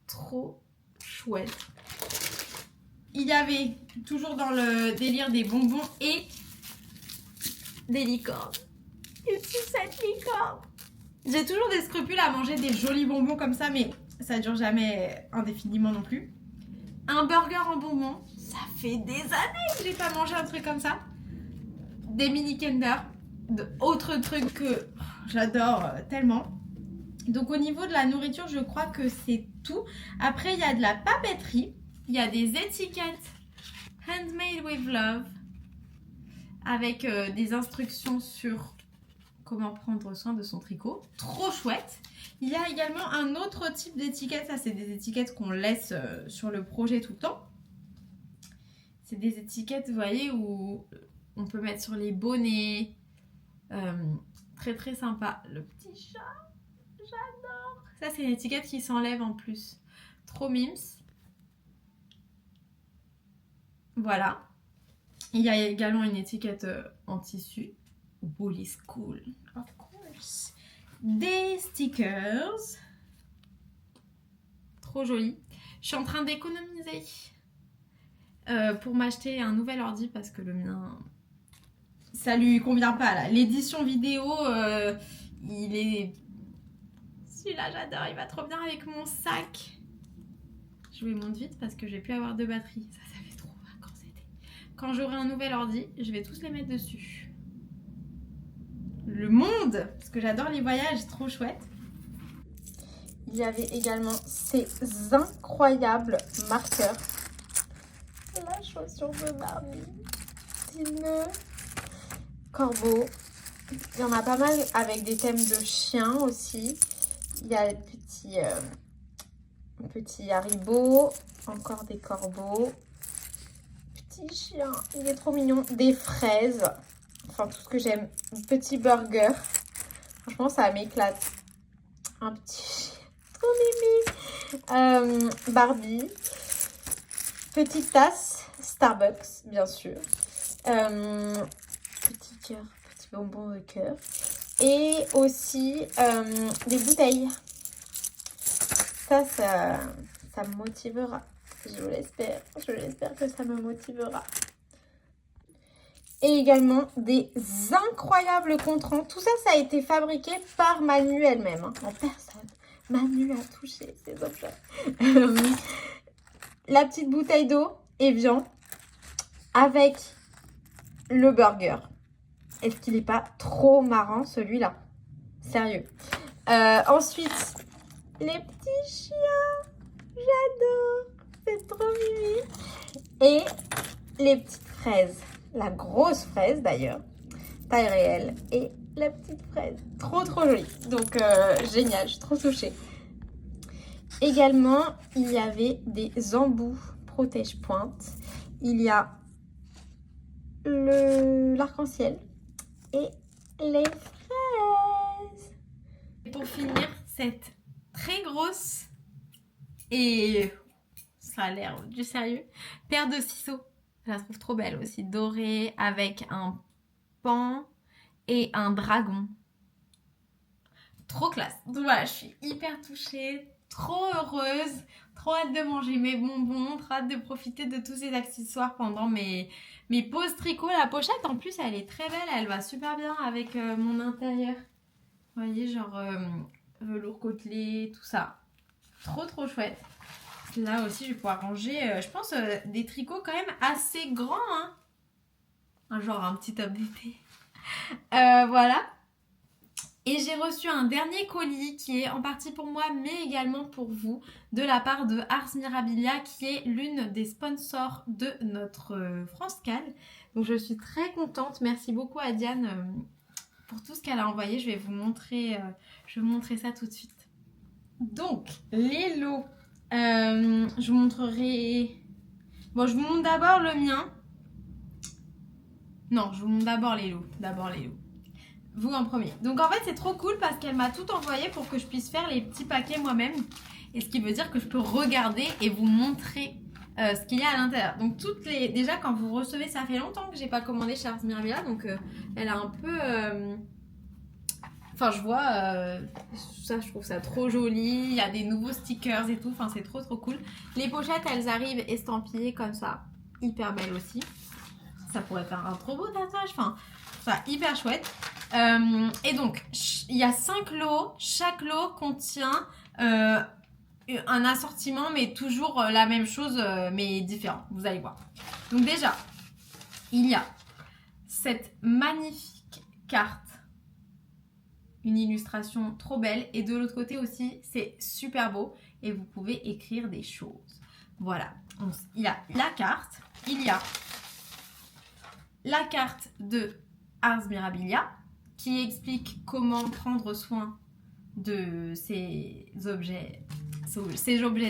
Trop chouette. Il y avait, toujours dans le délire des bonbons et des licornes. Une sucette licorne. J'ai toujours des scrupules à manger des jolis bonbons comme ça, mais ça dure jamais indéfiniment non plus. Un burger en bonbons, ça fait des années que j'ai pas mangé un truc comme ça. Des mini Kinder, autres trucs que j'adore tellement. Donc au niveau de la nourriture, je crois que c'est tout. Après, il y a de la papeterie, il y a des étiquettes Handmade with Love avec des instructions sur comment prendre soin de son tricot. Trop chouette. Il y a également un autre type d'étiquette. Ça, c'est des étiquettes qu'on laisse sur le projet tout le temps. C'est des étiquettes, vous voyez, où on peut mettre sur les bonnets. Très, très sympa. Le petit chat, j'adore. Ça, c'est une étiquette qui s'enlève en plus. Trop mimes. Voilà. Il y a également une étiquette en tissu. Wool is cool, of course. Des stickers. Trop joli. Je suis en train d'économiser pour m'acheter un nouvel ordi parce que le mien, ça lui convient pas là. L'édition vidéo, il est... Celui-là, j'adore. Il va trop bien avec mon sac. Je vais monter vite parce que je vais plus avoir de batterie. Ça fait trop vacances été. Quand j'aurai un nouvel ordi, je vais tous les mettre dessus. Le monde, parce que j'adore les voyages, trop chouette. Il y avait également ces incroyables marqueurs. La chaussure de Barbie, petit nœud, corbeau. Il y en a pas mal avec des thèmes de chiens aussi. Il y a les petits haribots, encore des corbeaux. Petit chien, il est trop mignon. Des fraises. Enfin, tout ce que j'aime. Petit burger. Franchement, ça m'éclate. Un petit chien. Trop mimi. Barbie. Petite tasse. Starbucks, bien sûr. Petit cœur. Petit bonbon de cœur. Et aussi des bouteilles. Ça me motivera. Je l'espère. Je l'espère que ça me motivera. Et également des incroyables contrants. Tout ça, ça a été fabriqué par Manu elle-même. Hein, en personne. Manu a touché ces objets. La petite bouteille d'eau Evian avec le burger. Est-ce qu'il n'est pas trop marrant celui-là? Sérieux. Ensuite, les petits chiens. J'adore. C'est trop mimi. Et les petites fraises. La grosse fraise d'ailleurs, taille réelle, et la petite fraise, trop jolie. Donc génial, je suis trop touchée. Également, il y avait des embouts protège-pointe. Il y a l'arc-en-ciel et les fraises. Et pour finir, cette très grosse et ça a l'air du sérieux paire de ciseaux. Je la trouve trop belle aussi, dorée avec un pan et un dragon. Trop classe. Donc voilà, je suis hyper touchée, trop heureuse, trop hâte de manger mes bonbons, trop hâte de profiter de tous ces accessoires pendant mes pauses tricot. La pochette en plus elle est très belle, elle va super bien avec mon intérieur. Vous voyez, genre velours côtelé, tout ça. Trop chouette. Là aussi je vais pouvoir ranger, je pense, des tricots quand même assez grands. Hein. Genre un petit top d'été. Voilà. Et j'ai reçu un dernier colis qui est en partie pour moi mais également pour vous de la part de Ars Mirabilia qui est l'une des sponsors de notre France Cal. Donc je suis très contente. Merci beaucoup à Diane pour tout ce qu'elle a envoyé. Je vais vous montrer ça tout de suite. Donc les lots, je vous montrerai... Bon, je vous montre d'abord le mien. Non, je vous montre d'abord les lots. Vous en premier. Donc en fait c'est trop cool parce qu'elle m'a tout envoyé pour que je puisse faire les petits paquets moi-même. Et ce qui veut dire que je peux regarder et vous montrer ce qu'il y a à l'intérieur. Donc déjà quand vous recevez, ça fait longtemps que j'ai pas commandé chez Ars Mirabilia. Donc elle a un peu... Enfin je vois, ça je trouve ça trop joli. Il y a des nouveaux stickers et tout. Enfin c'est trop cool. Les pochettes elles arrivent estampillées comme ça. Hyper belles aussi. Ça pourrait faire un trop beau tatouage. Enfin ça hyper chouette. Et donc, il y a 5 lots. Chaque lot contient un assortiment, mais toujours la même chose, mais différent. Vous allez voir. Donc déjà, il y a cette magnifique carte. Une illustration trop belle. Et de l'autre côté aussi, c'est super beau. Et vous pouvez écrire des choses. Voilà. Donc, il y a la carte. Il y a la carte de Ars Mirabilia qui explique comment prendre soin de ces objets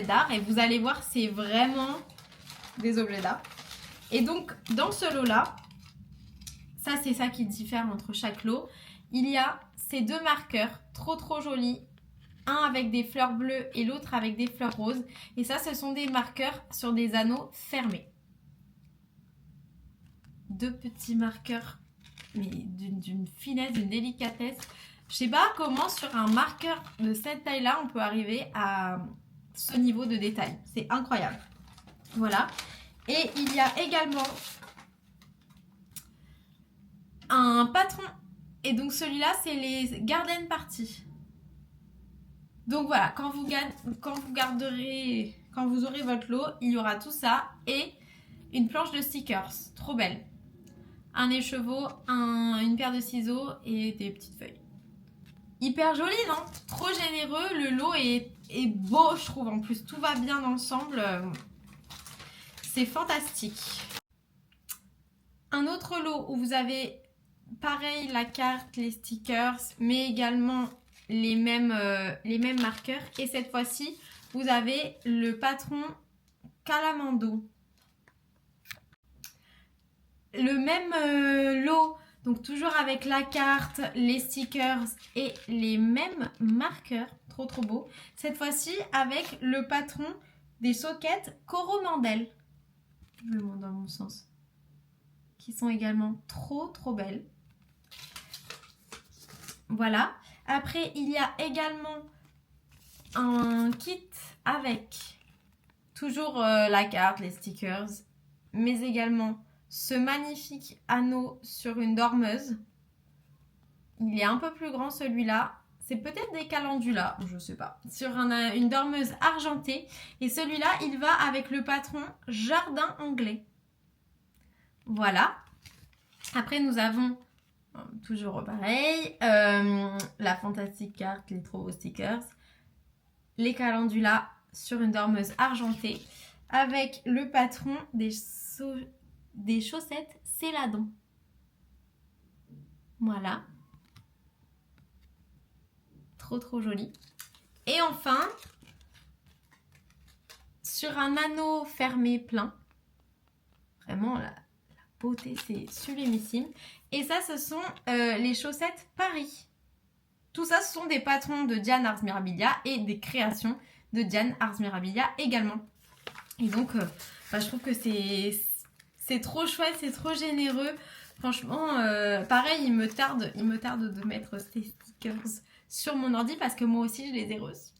d'art. Et vous allez voir, c'est vraiment des objets d'art. Et donc, dans ce lot-là, ça c'est ça qui diffère entre chaque lot. Il y a ces deux marqueurs trop jolis. Un avec des fleurs bleues et l'autre avec des fleurs roses. Et ça, ce sont des marqueurs sur des anneaux fermés. Deux petits marqueurs mais d'une finesse, d'une délicatesse. Je sais pas comment sur un marqueur de cette taille-là, on peut arriver à ce niveau de détail. C'est incroyable. Voilà. Et il y a également un patron. Et donc celui-là, c'est les garden party. Donc voilà, quand vous aurez votre lot, il y aura tout ça et une planche de stickers. Trop belle. Un écheveau, une paire de ciseaux et des petites feuilles. Hyper joli, non? Trop généreux. Le lot est beau, je trouve. En plus, tout va bien ensemble. C'est fantastique. Un autre lot où vous avez, pareil, la carte, les stickers, mais également les mêmes marqueurs. Et cette fois-ci, vous avez le patron Calamando. Le même lot, donc toujours avec la carte, les stickers et les mêmes marqueurs, trop beau. Cette fois-ci avec le patron des soquettes Coromandel. Je le montre dans mon sens. Qui sont également trop belles. Voilà. Après, il y a également un kit avec toujours la carte, les stickers, mais également ce magnifique anneau sur une dormeuse. Il est un peu plus grand celui-là. C'est peut-être des calendulas, je sais pas. Sur une dormeuse argentée. Et celui-là, il va avec le patron Jardin Anglais. Voilà. Après, nous avons, toujours pareil, la fantastique carte, les trop beaux stickers. Les calendulas sur une dormeuse argentée. Avec le patron des chaussettes Céladon. Voilà. Trop joli. Et enfin, sur un anneau fermé plein. Vraiment, la beauté, c'est sublimissime. Et ça, ce sont les chaussettes Paris. Tout ça, ce sont des patrons de Diane Ars Mirabilia et des créations de Diane Ars Mirabilia également. Et donc, je trouve que c'est trop chouette, c'est trop généreux. Franchement, pareil, il me tarde de mettre ces stickers sur mon ordi parce que moi aussi, je les ai reçus.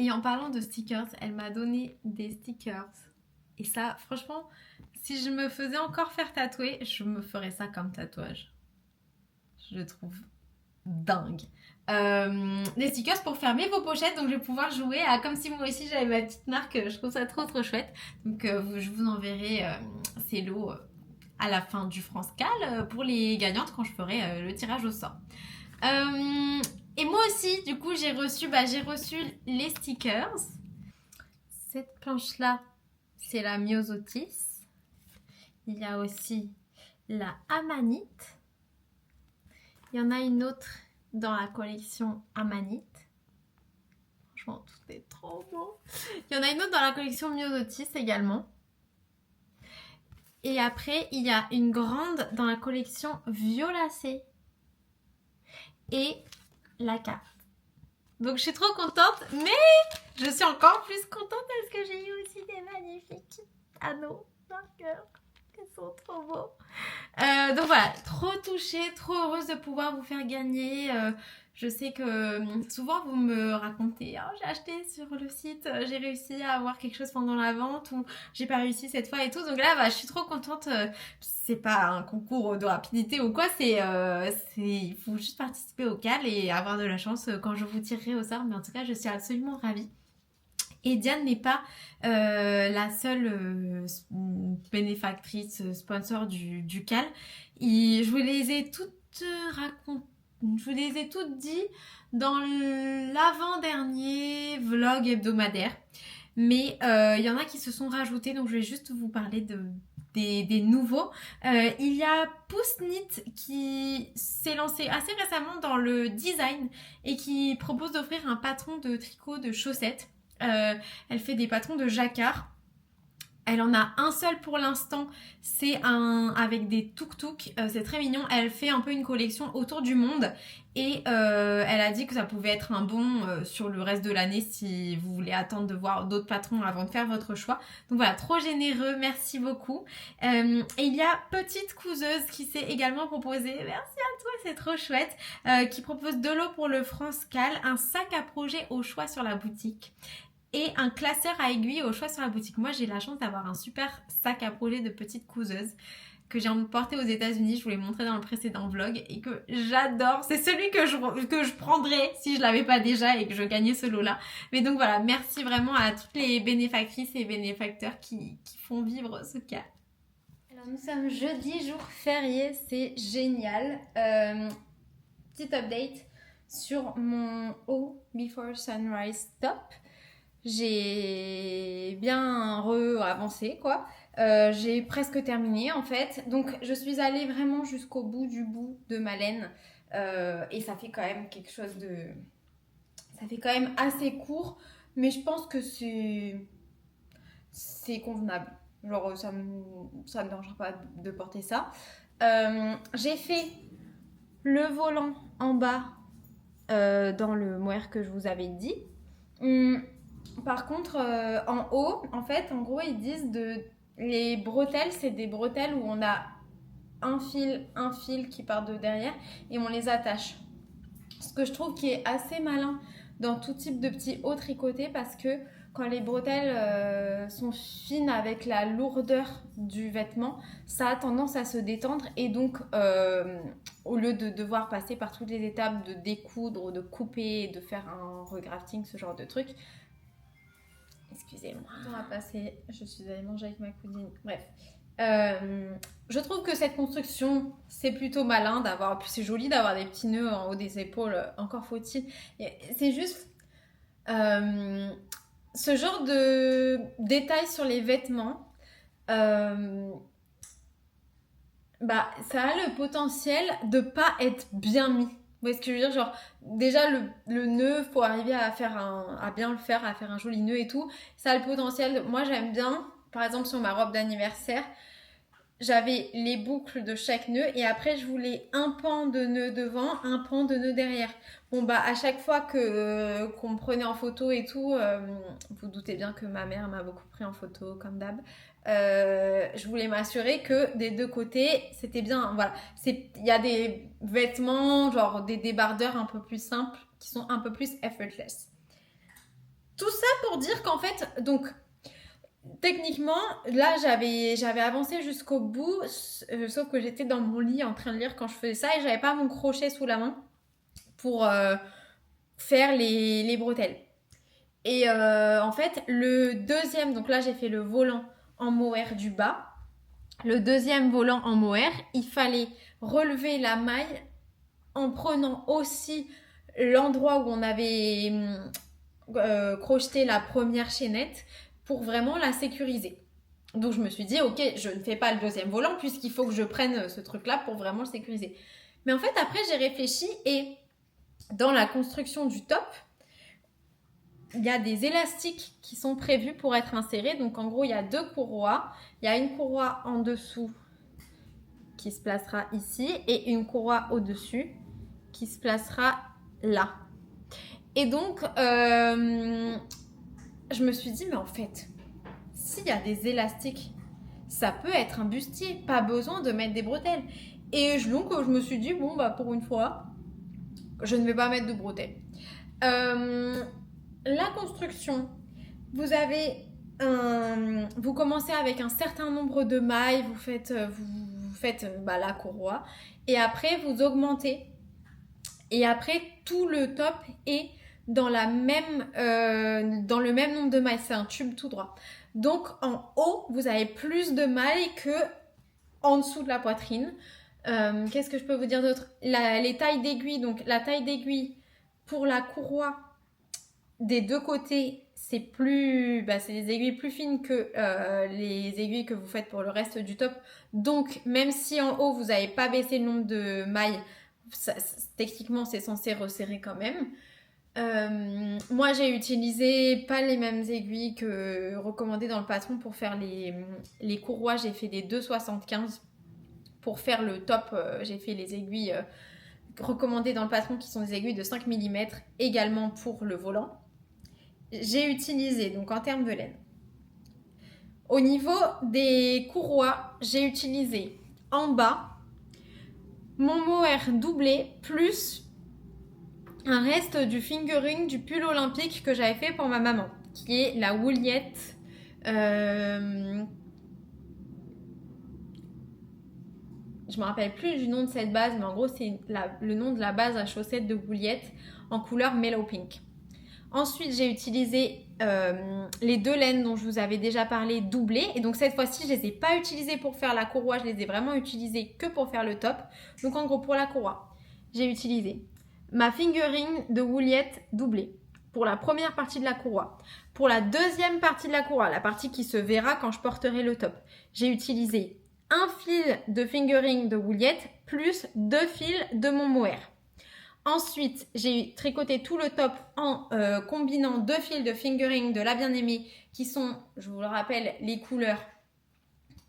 Et en parlant de stickers, elle m'a donné des stickers. Et ça, franchement, si je me faisais encore faire tatouer, je me ferais ça comme tatouage. Je le trouve dingue. Des stickers pour fermer vos pochettes, donc je vais pouvoir jouer à comme si moi aussi j'avais ma petite marque. Je trouve ça trop chouette. Donc je vous enverrai ces lots à la fin du France Cal pour les gagnantes quand je ferai le tirage au sort. Et moi aussi, du coup, j'ai reçu les stickers. Cette planche-là, c'est la Myosotis. Il y a aussi la Amanite. Il y en a une autre dans la collection Amanite. Franchement, tout est trop beau. Il y en a une autre dans la collection Myosotis également. Et après, il y a une grande dans la collection Violacée. Et la carte. Donc je suis trop contente, mais je suis encore plus contente parce que j'ai eu aussi des magnifiques anneaux marqueurs qui sont trop beaux. Donc voilà, trop touchée, trop heureuse de pouvoir vous faire gagner. Je sais que souvent vous me racontez « Oh, j'ai acheté sur le site, j'ai réussi à avoir quelque chose pendant la vente » ou « J'ai pas réussi cette fois » et tout. Donc là, je suis trop contente. C'est pas un concours de rapidité ou quoi, il faut juste participer au cal et avoir de la chance quand je vous tirerai au sort. Mais en tout cas, je suis absolument ravie. Et Diane n'est pas la seule bénéfactrice, sponsor du cal. Je vous les ai toutes racontées. Je vous les ai toutes dit dans l'avant-dernier vlog hebdomadaire. Mais il y en a qui se sont rajoutés, donc je vais juste vous parler des nouveaux. Il y a Poussnit qui s'est lancé assez récemment dans le design et qui propose d'offrir un patron de tricot de chaussettes. Elle fait des patrons de jacquard. Elle en a un seul pour l'instant, c'est un avec des tuk-tuk, c'est très mignon. Elle fait un peu une collection autour du monde et elle a dit que ça pouvait être un bon sur le reste de l'année si vous voulez attendre de voir d'autres patrons avant de faire votre choix. Donc voilà, trop généreux, merci beaucoup. Et il y a Petite Couseuse qui s'est également proposée, merci à toi, c'est trop chouette, qui propose de l'eau pour le France Cal, un sac à projet au choix sur la boutique. Et un classeur à aiguilles au choix sur la boutique. Moi, j'ai la chance d'avoir un super sac à projet de Petite Couseuse que j'ai emporté aux États-Unis. Je vous l'ai montré dans le précédent vlog et que j'adore. C'est celui que je prendrais si je l'avais pas déjà et que je gagnais ce lot-là. Mais donc voilà, merci vraiment à toutes les bénéfactrices et bénéfacteurs qui font vivre ce cas. Alors nous sommes jeudi, jour férié, c'est génial. Petite update sur mon haut Before Sunrise top. J'ai bien avancé quoi. J'ai presque terminé en fait. Donc je suis allée vraiment jusqu'au bout de ma laine. Et ça fait quand même quelque chose de... Ça fait quand même assez court. Mais je pense que c'est convenable. Genre ça me dérangera pas de porter ça. J'ai fait le volant en bas dans le mohair que je vous avais dit. Par contre, en haut, en fait, en gros, ils disent les bretelles, c'est des bretelles où on a un fil qui part de derrière et on les attache. Ce que je trouve qui est assez malin dans tout type de petits hauts tricotés parce que quand les bretelles sont fines avec la lourdeur du vêtement, ça a tendance à se détendre et donc au lieu de devoir passer par toutes les étapes de découdre, de couper, de faire un regrafting, ce genre de truc. Excusez-moi. On va passer. Je suis allée manger avec ma cousine. Bref. Je trouve que cette construction, c'est plutôt malin d'avoir. Puis c'est joli d'avoir des petits nœuds en haut des épaules. Encore faut-il. C'est juste ce genre de détails sur les vêtements. Ça a le potentiel de pas être bien mis. voyez ce que je veux dire? Genre, déjà, le nœud, faut arriver à bien le faire, à faire un joli nœud et tout. Ça a le potentiel. Moi, j'aime bien, par exemple, sur ma robe d'anniversaire, j'avais les boucles de chaque nœud et après, je voulais un pan de nœud devant, un pan de nœud derrière. Bon, bah, à chaque fois qu'on me prenait en photo et tout, vous doutez bien que ma mère m'a beaucoup pris en photo, comme d'hab. Je voulais m'assurer que des deux côtés, c'était bien. Voilà, il y a des vêtements, genre des débardeurs un peu plus simples, qui sont un peu plus effortless. Tout ça pour dire qu'en fait, donc, techniquement, là, j'avais avancé jusqu'au bout, sauf que j'étais dans mon lit en train de lire quand je faisais ça et j'avais pas mon crochet sous la main pour faire les bretelles. Et en fait, le deuxième, donc là, j'ai fait le volant en mohair du bas. Le deuxième volant en mohair, il fallait relever la maille en prenant aussi l'endroit où on avait crocheté la première chaînette pour vraiment la sécuriser. Donc je me suis dit, ok, je ne fais pas le deuxième volant puisqu'il faut que je prenne ce truc-là pour vraiment le sécuriser. Mais en fait, après, j'ai réfléchi et dans la construction du top, il y a des élastiques qui sont prévus pour être insérés. Donc en gros, il y a deux courroies. Il y a une courroie en dessous qui se placera ici et une courroie au-dessus qui se placera là. Et donc, je me suis dit, mais en fait, s'il y a des élastiques, ça peut être un bustier. Pas besoin de mettre des bretelles. Et donc, je me suis dit, bon, bah pour une fois, je ne vais pas mettre de bretelles. La construction, vous commencez avec un certain nombre de mailles, vous faites la courroie et après vous augmentez et après tout le top est dans le même nombre de mailles, c'est un tube tout droit. Donc en haut, vous avez plus de mailles que en dessous de la poitrine. Qu'est-ce que je peux vous dire d'autre? Les tailles d'aiguilles, donc la taille d'aiguille pour la courroie des deux côtés, c'est des aiguilles plus fines que les aiguilles que vous faites pour le reste du top. Donc, même si en haut, vous n'avez pas baissé le nombre de mailles, techniquement, c'est censé resserrer quand même. Moi, j'ai utilisé pas les mêmes aiguilles que recommandées dans le patron pour faire les courroies. J'ai fait des 2,75. Pour faire le top, j'ai fait les aiguilles recommandées dans le patron qui sont des aiguilles de 5 mm également pour le volant. J'ai utilisé, donc en termes de laine, au niveau des courroies, j'ai utilisé en bas mon mohair doublé plus un reste du fingering du pull olympique que j'avais fait pour ma maman, qui est la Wouliette. Je me rappelle plus du nom de cette base, mais en gros c'est le nom de la base à chaussettes de Wouliette en couleur Mellow Pink. Ensuite, j'ai utilisé les deux laines dont je vous avais déjà parlé doublées. Et donc cette fois-ci, je ne les ai pas utilisées pour faire la courroie. Je les ai vraiment utilisées que pour faire le top. Donc en gros, pour la courroie, j'ai utilisé ma fingering de Wouliette doublée pour la première partie de la courroie. Pour la deuxième partie de la courroie, la partie qui se verra quand je porterai le top, j'ai utilisé un fil de fingering de Wouliette plus 2 fils de mon mohair. Ensuite, j'ai tricoté tout le top en combinant 2 fils de fingering de la bien-aimée qui sont, je vous le rappelle, les couleurs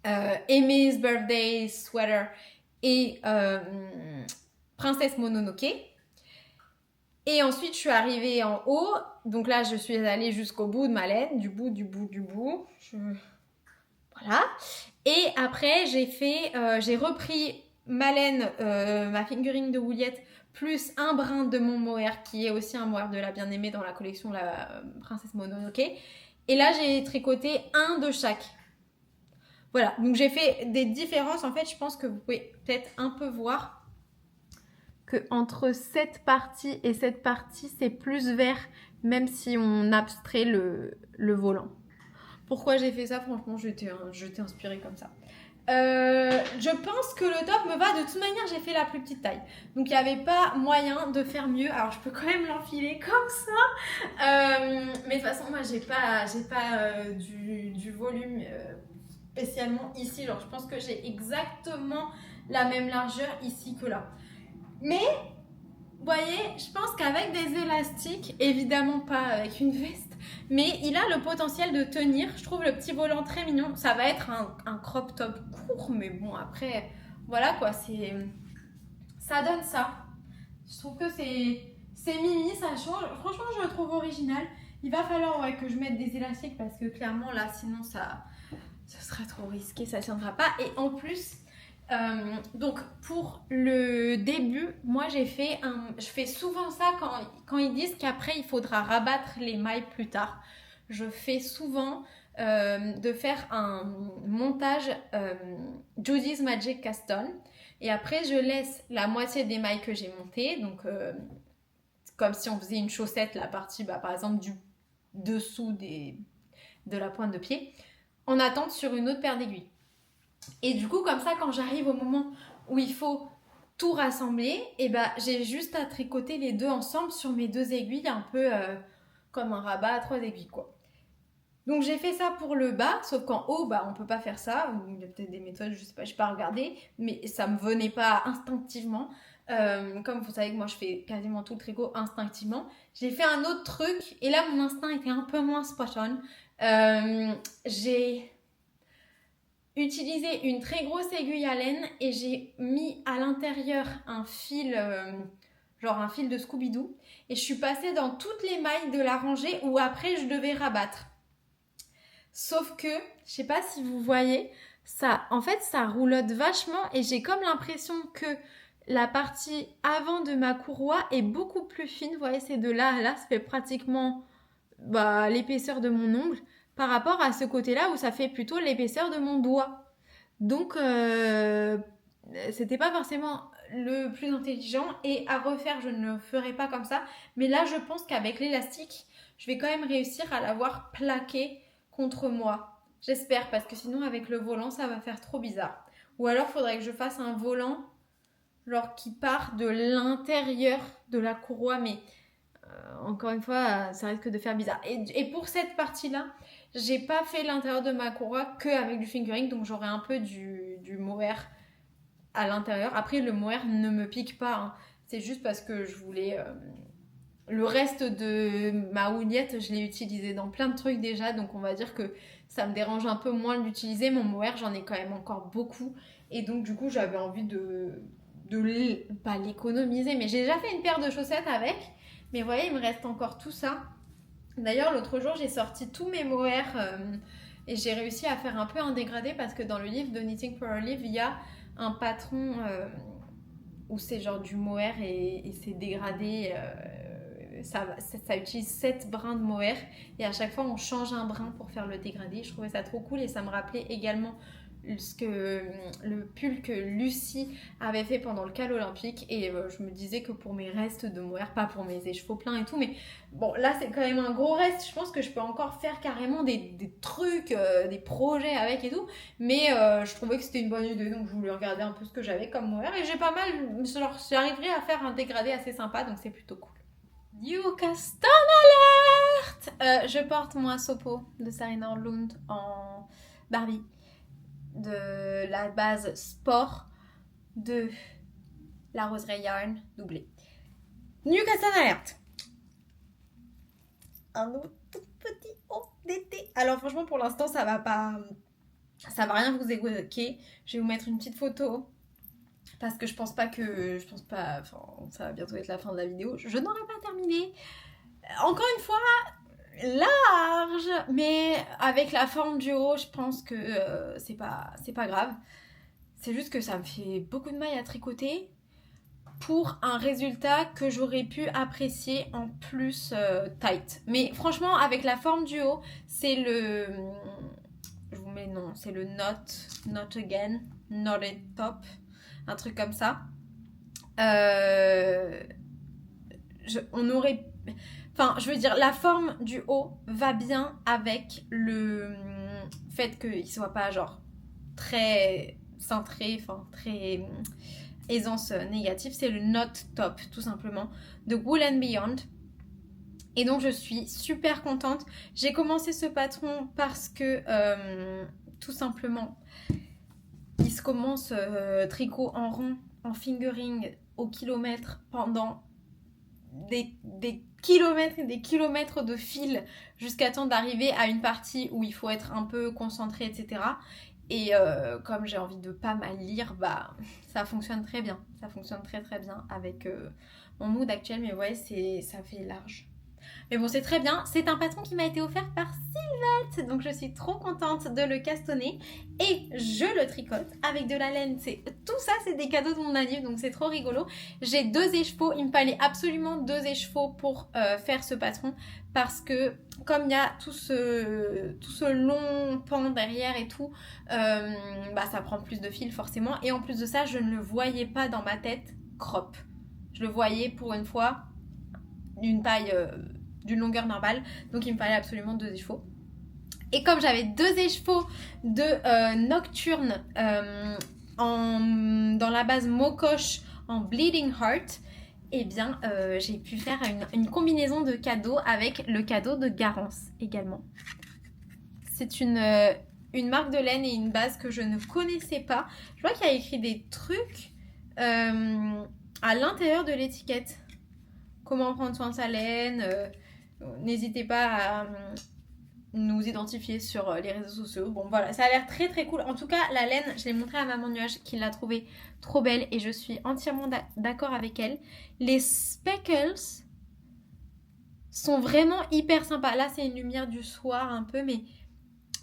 Amy's Birthday Sweater et Princesse Mononoke. Et ensuite, je suis arrivée en haut. Donc là, je suis allée jusqu'au bout de ma laine, du bout. Voilà. Et après, j'ai repris ma laine, ma fingering de Wouliette, plus un brin de mon mohair, qui est aussi un mohair de la bien-aimée dans la collection La Princesse Mononoke. Et là, j'ai tricoté un de chaque. Voilà, donc j'ai fait des différences. En fait, je pense que vous pouvez peut-être un peu voir que entre cette partie et cette partie, c'est plus vert, même si on abstrait le volant. Pourquoi j'ai fait ça? Franchement, j'étais inspirée comme ça. Je pense que le top me va. De toute manière, j'ai fait la plus petite taille. Donc, il n'y avait pas moyen de faire mieux. Alors, je peux quand même l'enfiler comme ça. Mais de toute façon, moi, j'ai pas du volume spécialement ici. Genre, je pense que j'ai exactement la même largeur ici que là. Mais Vous voyez, je pense qu'avec des élastiques, évidemment pas avec une veste, mais il a le potentiel de tenir. Je trouve le petit volant très mignon. Ça va être un crop top court, mais bon, après, voilà quoi, ça donne ça. Je trouve que c'est mimi, ça change. Franchement, je le trouve original. Il va falloir que je mette des élastiques parce que clairement, là, sinon, ça sera trop risqué, ça tiendra pas. Et en plus... donc pour le début, moi je fais souvent ça quand ils disent qu'après il faudra rabattre les mailles plus tard. Je fais souvent de faire un montage Judy's Magic Cast On et après je laisse la moitié des mailles que j'ai montées, donc comme si on faisait une chaussette, la partie par exemple du dessous de la pointe de pied, en attente sur une autre paire d'aiguilles. Et du coup, comme ça, quand j'arrive au moment où il faut tout rassembler, et j'ai juste à tricoter les deux ensemble sur mes deux aiguilles, un peu comme un rabat à 3 aiguilles, quoi. Donc j'ai fait ça pour le bas, sauf qu'en haut, on peut pas faire ça. Il y a peut-être des méthodes, je sais pas, j'ai pas regardé, mais ça me venait pas instinctivement. Comme vous savez que moi je fais quasiment tout le tricot instinctivement. J'ai fait un autre truc, et là mon instinct était un peu moins spot on. J'ai utilisé une très grosse aiguille à laine et j'ai mis à l'intérieur un fil, genre un fil de Scooby-Doo, et je suis passée dans toutes les mailles de la rangée où après je devais rabattre. Sauf que, je sais pas si vous voyez, ça roulotte vachement et j'ai comme l'impression que la partie avant de ma courroie est beaucoup plus fine. Vous voyez, c'est de là à là, ça fait pratiquement l'épaisseur de mon ongle, par rapport à ce côté-là où ça fait plutôt l'épaisseur de mon doigt. Donc, c'était pas forcément le plus intelligent et à refaire, je ne le ferai pas comme ça. Mais là, je pense qu'avec l'élastique, je vais quand même réussir à l'avoir plaqué contre moi. J'espère, parce que sinon, avec le volant, ça va faire trop bizarre. Ou alors, il faudrait que je fasse un volant genre qui part de l'intérieur de la courroie, mais encore une fois, ça risque de faire bizarre. Et pour cette partie-là, j'ai pas fait l'intérieur de ma courroie qu'avec du fingering, donc j'aurai un peu du mohair à l'intérieur. Après, le mohair ne me pique pas, hein. C'est juste parce que je voulais... Le reste de ma houillette, je l'ai utilisé dans plein de trucs déjà, donc on va dire que ça me dérange un peu moins de l'utiliser. Mon mohair, j'en ai quand même encore beaucoup, et donc du coup, j'avais envie pas l'économiser, mais j'ai déjà fait une paire de chaussettes avec. Mais vous voyez, il me reste encore tout ça. D'ailleurs, l'autre jour, j'ai sorti tous mes mohairs et j'ai réussi à faire un peu un dégradé parce que dans le livre de Knitting for a Live, il y a un patron où c'est genre du mohair et c'est dégradé. Ça utilise 7 brins de mohair et à chaque fois, on change un brin pour faire le dégradé. Je trouvais ça trop cool et ça me rappelait également le pull que Lucie avait fait pendant le cal olympique et je me disais que pour mes restes de mohair, pas pour mes écheveaux pleins et tout, mais bon là c'est quand même un gros reste, je pense que je peux encore faire carrément des trucs, des projets avec et tout, mais je trouvais que c'était une bonne idée, donc je voulais regarder un peu ce que j'avais comme mohair et j'ai pas mal, genre j'arriverai à faire un dégradé assez sympa, donc c'est plutôt cool. New Cast On Alert. Je porte mon Sopo de Sarina Lund en Barbie de la base sport de la Roseraie Yarn doublée. New Cast On Alert. Un autre tout petit haut d'été. Alors franchement pour l'instant ça va rien vous évoquer. Je vais vous mettre une petite photo parce que enfin ça va bientôt être la fin de la vidéo. Je n'aurai pas terminé. Encore une fois large, mais avec la forme du haut, je pense que c'est pas grave. C'est juste que ça me fait beaucoup de mailles à tricoter pour un résultat que j'aurais pu apprécier en plus tight. Mais franchement, avec la forme du haut, c'est le... Je vous mets le nom, c'est le Not Again, Knotted Top, un truc comme ça. On aurait... Enfin, je veux dire, la forme du haut va bien avec le fait qu'il soit pas genre très cintré, enfin très aisance négative. C'est le Knot Top, tout simplement, de Wool & Beyond. Et donc, je suis super contente. J'ai commencé ce patron parce que, tout simplement, il se commence tricot en rond, en fingering au kilomètre pendant des kilomètres et des kilomètres de fil jusqu'à temps d'arriver à une partie où il faut être un peu concentré, etc. Et comme j'ai envie de pas mal lire, bah ça fonctionne très bien. Ça fonctionne très très bien avec mon mood actuel. Mais ouais, ça fait large. Mais bon, c'est très bien. C'est un patron qui m'a été offert par Sylvette. Donc je suis trop contente de le castonner. Et je le tricote avec de la laine. Tout ça, c'est des cadeaux de mon anniv. Donc c'est trop rigolo. J'ai 2 écheveaux. Il me fallait absolument 2 écheveaux pour faire ce patron. Parce que comme il y a tout ce long pan derrière et tout, bah ça prend plus de fil forcément. Et en plus de ça, je ne le voyais pas dans ma tête crop. Je le voyais pour une fois d'une taille, d'une longueur normale. Donc il me fallait absolument 2 écheveaux. Et comme j'avais 2 écheveaux de Nocturne dans la base Mokosh en Bleeding Heart, eh bien j'ai pu faire une combinaison de cadeaux avec le cadeau de Garance également. C'est une marque de laine et une base que je ne connaissais pas. Je vois qu'il y a écrit des trucs à l'intérieur de l'étiquette. Comment prendre soin de sa laine. N'hésitez pas à nous identifier sur les réseaux sociaux. Bon voilà, ça a l'air très très cool. En tout cas, la laine, je l'ai montrée à Maman Nuage qui l'a trouvée trop belle et je suis entièrement d'accord avec elle. Les speckles sont vraiment hyper sympas. Là, c'est une lumière du soir un peu, mais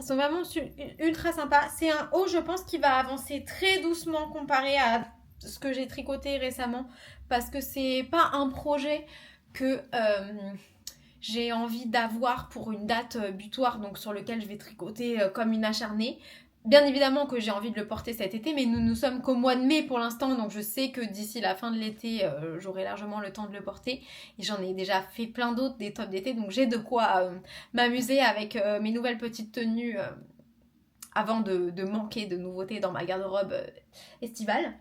sont vraiment ultra sympas. C'est un haut, je pense, qui va avancer très doucement comparé à ce que j'ai tricoté récemment parce que c'est pas un projet que j'ai envie d'avoir pour une date butoir, donc sur lequel je vais tricoter comme une acharnée. Bien évidemment que j'ai envie de le porter cet été, mais nous sommes qu'au mois de mai pour l'instant, donc je sais que d'ici la fin de l'été, j'aurai largement le temps de le porter. Et j'en ai déjà fait plein d'autres des tops d'été, donc j'ai de quoi m'amuser avec mes nouvelles petites tenues avant de manquer de nouveautés dans ma garde-robe estivale.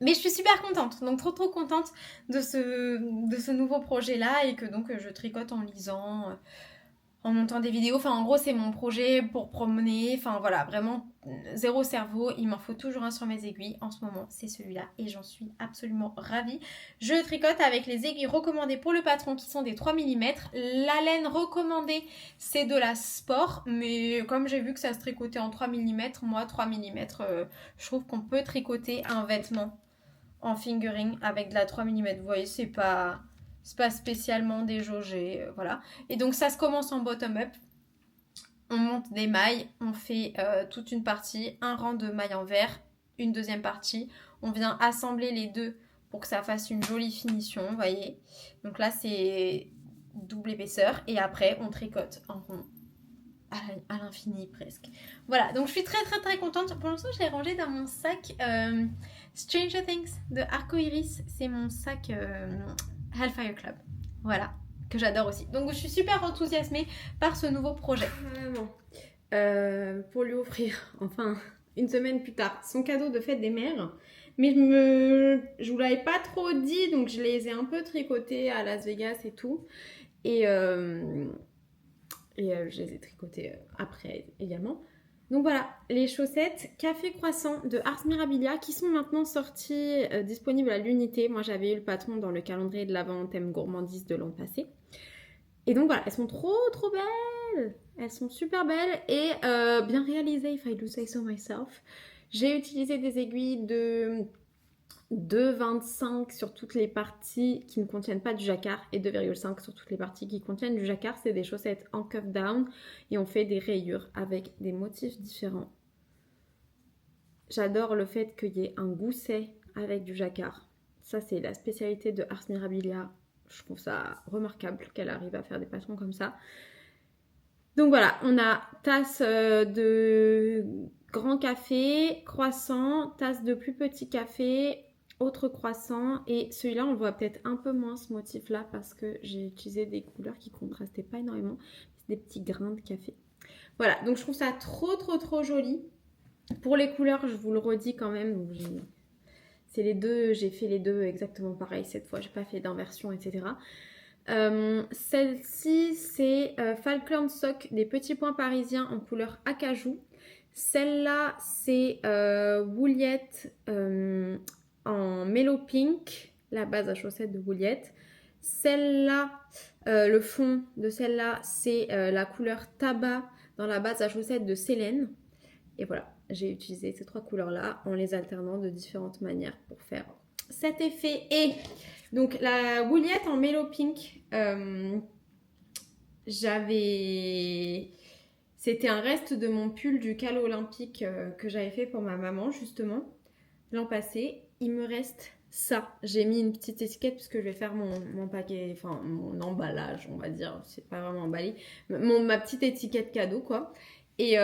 Mais je suis super contente, donc trop contente de ce nouveau projet-là et que donc je tricote en lisant, en montant des vidéos. Enfin en gros c'est mon projet pour promener, enfin voilà, vraiment zéro cerveau. Il m'en faut toujours un sur mes aiguilles. En ce moment c'est celui-là et j'en suis absolument ravie. Je tricote avec les aiguilles recommandées pour le patron qui sont des 3 mm. La laine recommandée c'est de la Sport, mais comme j'ai vu que ça se tricotait en 3 mm, moi 3 mm je trouve qu'on peut tricoter un vêtement en fingering avec de la 3 mm. Vous voyez, c'est pas spécialement déjaugé, voilà. Et donc ça se commence en bottom-up. On monte des mailles, on fait toute une partie, un rang de mailles en vert, une deuxième partie. On vient assembler les deux pour que ça fasse une jolie finition, vous voyez. Donc là, c'est double épaisseur. Et après, on tricote en rond à l'infini presque. Voilà, donc je suis très contente. Pour l'instant, je l'ai rangé dans mon sac Stranger Things de Arcoiris. C'est mon sac Hellfire Club. Voilà, que j'adore aussi. Donc je suis super enthousiasmée par ce nouveau projet. Pour lui offrir, enfin, une semaine plus tard, son cadeau de fête des mères. Mais je vous l'avais pas trop dit, donc je les ai un peu tricotés à Las Vegas et tout. Et je les ai tricotées après également. Donc voilà, les chaussettes Café Croissant de Ars Mirabilia qui sont maintenant sorties, disponibles à l'unité. Moi j'avais eu le patron dans le calendrier de l'Avent thème gourmandise de l'an passé. Et donc voilà, elles sont trop belles. Elles sont super belles et bien réalisées, if I do say so myself. J'ai utilisé des aiguilles de 2,25 sur toutes les parties qui ne contiennent pas du jacquard et 2,5 sur toutes les parties qui contiennent du jacquard. C'est des chaussettes en cuff down et on fait des rayures avec des motifs différents. J'adore le fait qu'il y ait un gousset avec du jacquard. Ça, c'est la spécialité de Ars Mirabilia. Je trouve ça remarquable qu'elle arrive à faire des patrons comme ça. Donc voilà, on a tasse de grand café, croissant, tasse de plus petit café, autre croissant, et celui-là on le voit peut-être un peu moins ce motif là parce que j'ai utilisé des couleurs qui contrastaient pas énormément, c'est des petits grains de café. Voilà, donc je trouve ça trop joli. Pour les couleurs, je vous le redis quand même, donc c'est les deux, j'ai fait les deux exactement pareil cette fois, j'ai pas fait d'inversion, etc. Celle-ci c'est Falkland Sock des petits points parisiens en couleur acajou. Celle-là c'est Wouliette en Mellow Pink, la base à chaussettes de Wouliette. Celle-là, le fond de celle-là, c'est la couleur tabac dans la base à chaussettes de Célène. Et voilà, j'ai utilisé ces 3 couleurs-là en les alternant de différentes manières pour faire cet effet. Et donc la Woollette en Mellow Pink, c'était un reste de mon pull du Cal Olympique que j'avais fait pour ma maman justement l'an passé. Il me reste ça. J'ai mis une petite étiquette parce que je vais faire mon paquet, enfin mon emballage, on va dire. C'est pas vraiment emballé. Ma petite étiquette cadeau quoi. Et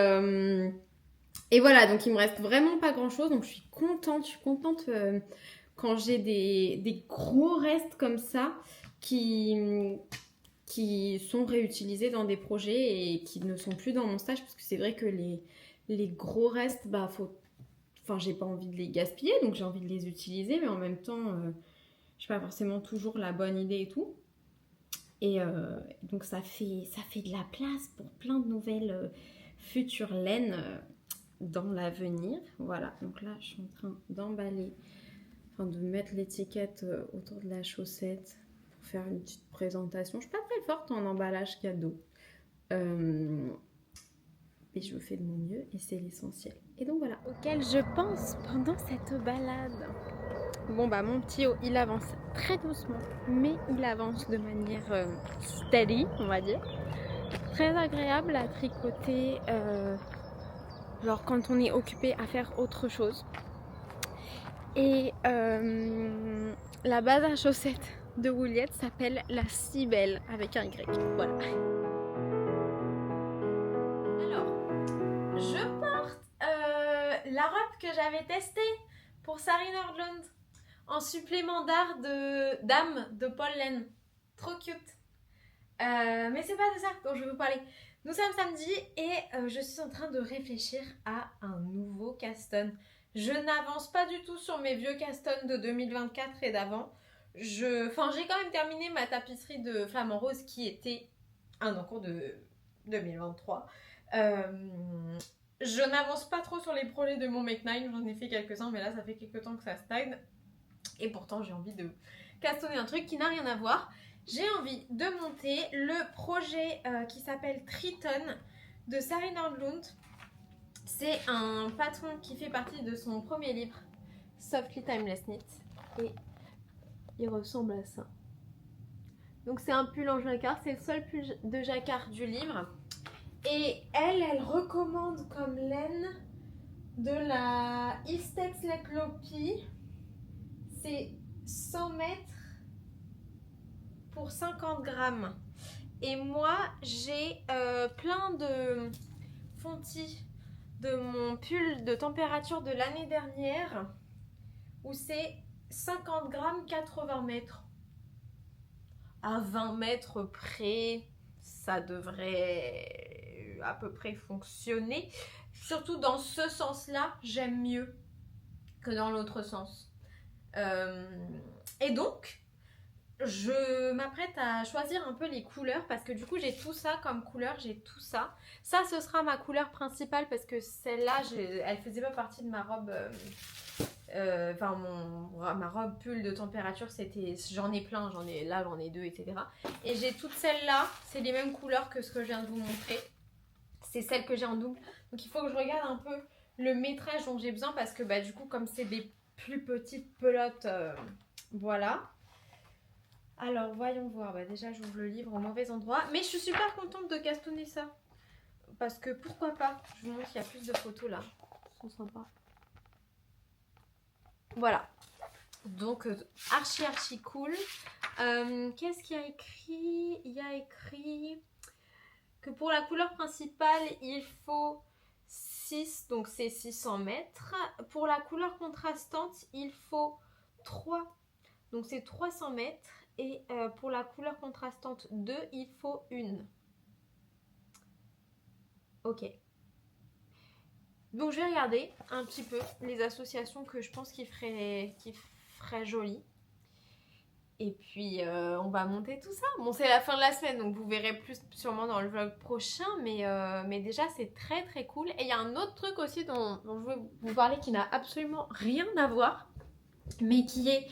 voilà, donc il me reste vraiment pas grand chose. Donc je suis contente quand j'ai des gros restes comme ça qui sont réutilisés dans des projets et qui ne sont plus dans mon stage parce que c'est vrai que les gros restes, j'ai pas envie de les gaspiller, donc j'ai envie de les utiliser, mais en même temps, j'ai pas forcément toujours la bonne idée et tout. Et donc ça fait de la place pour plein de nouvelles futures laines dans l'avenir. Voilà, donc là je suis en train d'emballer, de mettre l'étiquette autour de la chaussette pour faire une petite présentation. Je suis pas très forte en emballage cadeau. Et je fais de mon mieux et c'est l'essentiel. Et donc voilà. Auquel je pense pendant cette balade. Bon mon petit haut, il avance très doucement, mais il avance de manière steady, on va dire. Très agréable à tricoter, genre quand on est occupé à faire autre chose. Et la base à chaussettes de Woollette s'appelle la Cybèle avec un Y. Voilà. Alors, je porte la robe que j'avais testée pour Sarah Nordlund en supplément d'âme de Paul Laine. Trop cute. Mais c'est pas de ça dont je veux vous parler. Nous sommes samedi et je suis en train de réfléchir à un nouveau Caston. Je n'avance pas du tout sur mes vieux Caston de 2024 et d'avant. J'ai quand même terminé ma tapisserie de Flamant Rose qui était un en cours de 2023. Je n'avance pas trop sur les projets de mon Make 9. J'en ai fait quelques-uns, mais là, ça fait quelques temps que ça stagne. Et pourtant, j'ai envie de castonner un truc qui n'a rien à voir. J'ai envie de monter le projet qui s'appelle Triton de Sarah Nordlund. C'est un patron qui fait partie de son premier livre, Softly Timeless Knit. Et il ressemble à ça. Donc c'est un pull en jacquard, c'est le seul pull de jacquard du livre. Et elle recommande comme laine de la Istex Leklopi. C'est 100 mètres pour 50 grammes. Et moi, j'ai plein de fontis de mon pull de température de l'année dernière où c'est 50 grammes 80 mètres. À 20 mètres près, ça devrait à peu près fonctionner. Surtout dans ce sens-là, j'aime mieux que dans l'autre sens. Et donc, je m'apprête à choisir un peu les couleurs parce que du coup j'ai tout ça comme couleur, j'ai tout ça. Ça ce sera ma couleur principale parce que celle-là, elle faisait pas partie de ma robe, ma robe pull de température, j'en ai plein, j'en ai 2, etc. Et j'ai toutes celles-là, c'est les mêmes couleurs que ce que je viens de vous montrer. C'est celles que j'ai en double. Donc il faut que je regarde un peu le métrage dont j'ai besoin parce que du coup comme c'est des plus petites pelotes, voilà. Alors, voyons voir. Déjà, j'ouvre le livre au mauvais endroit. Mais je suis super contente de castonner ça. Parce que pourquoi pas. Je vous montre, il y a plus de photos là. Ils sont sympas. Voilà. Donc, archi cool. Qu'est-ce qu'il y a écrit? Il y a écrit que pour la couleur principale, il faut 6. Donc, c'est 600 mètres. Pour la couleur contrastante, il faut 3. Donc, c'est 300 mètres. Et pour la couleur contrastante 2, il faut 1. Ok. Donc je vais regarder un petit peu les associations que je pense qui feraient joli. Et puis on va monter tout ça. Bon, c'est la fin de la semaine, donc vous verrez plus sûrement dans le vlog prochain. Mais déjà, c'est très très cool. Et il y a un autre truc aussi dont je veux vous parler qui n'a absolument rien à voir. Mais qui est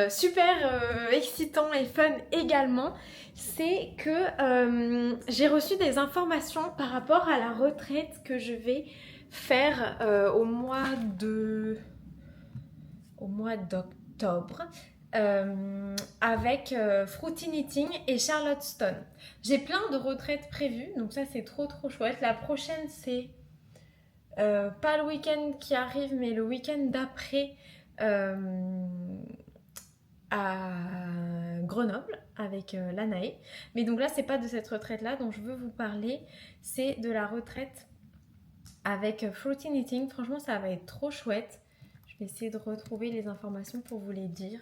super excitant et fun également, c'est que j'ai reçu des informations par rapport à la retraite que je vais faire au mois d'octobre avec Fruity Knitting et Charlotte Stone. J'ai plein de retraites prévues, donc ça c'est trop chouette. La prochaine c'est pas le week-end qui arrive, mais le week-end d'après à Grenoble avec l'Anaé. Mais donc là, c'est pas de cette retraite-là dont je veux vous parler, c'est de la retraite avec Fruity Knitting. Franchement, ça va être trop chouette. Je vais essayer de retrouver les informations pour vous les dire.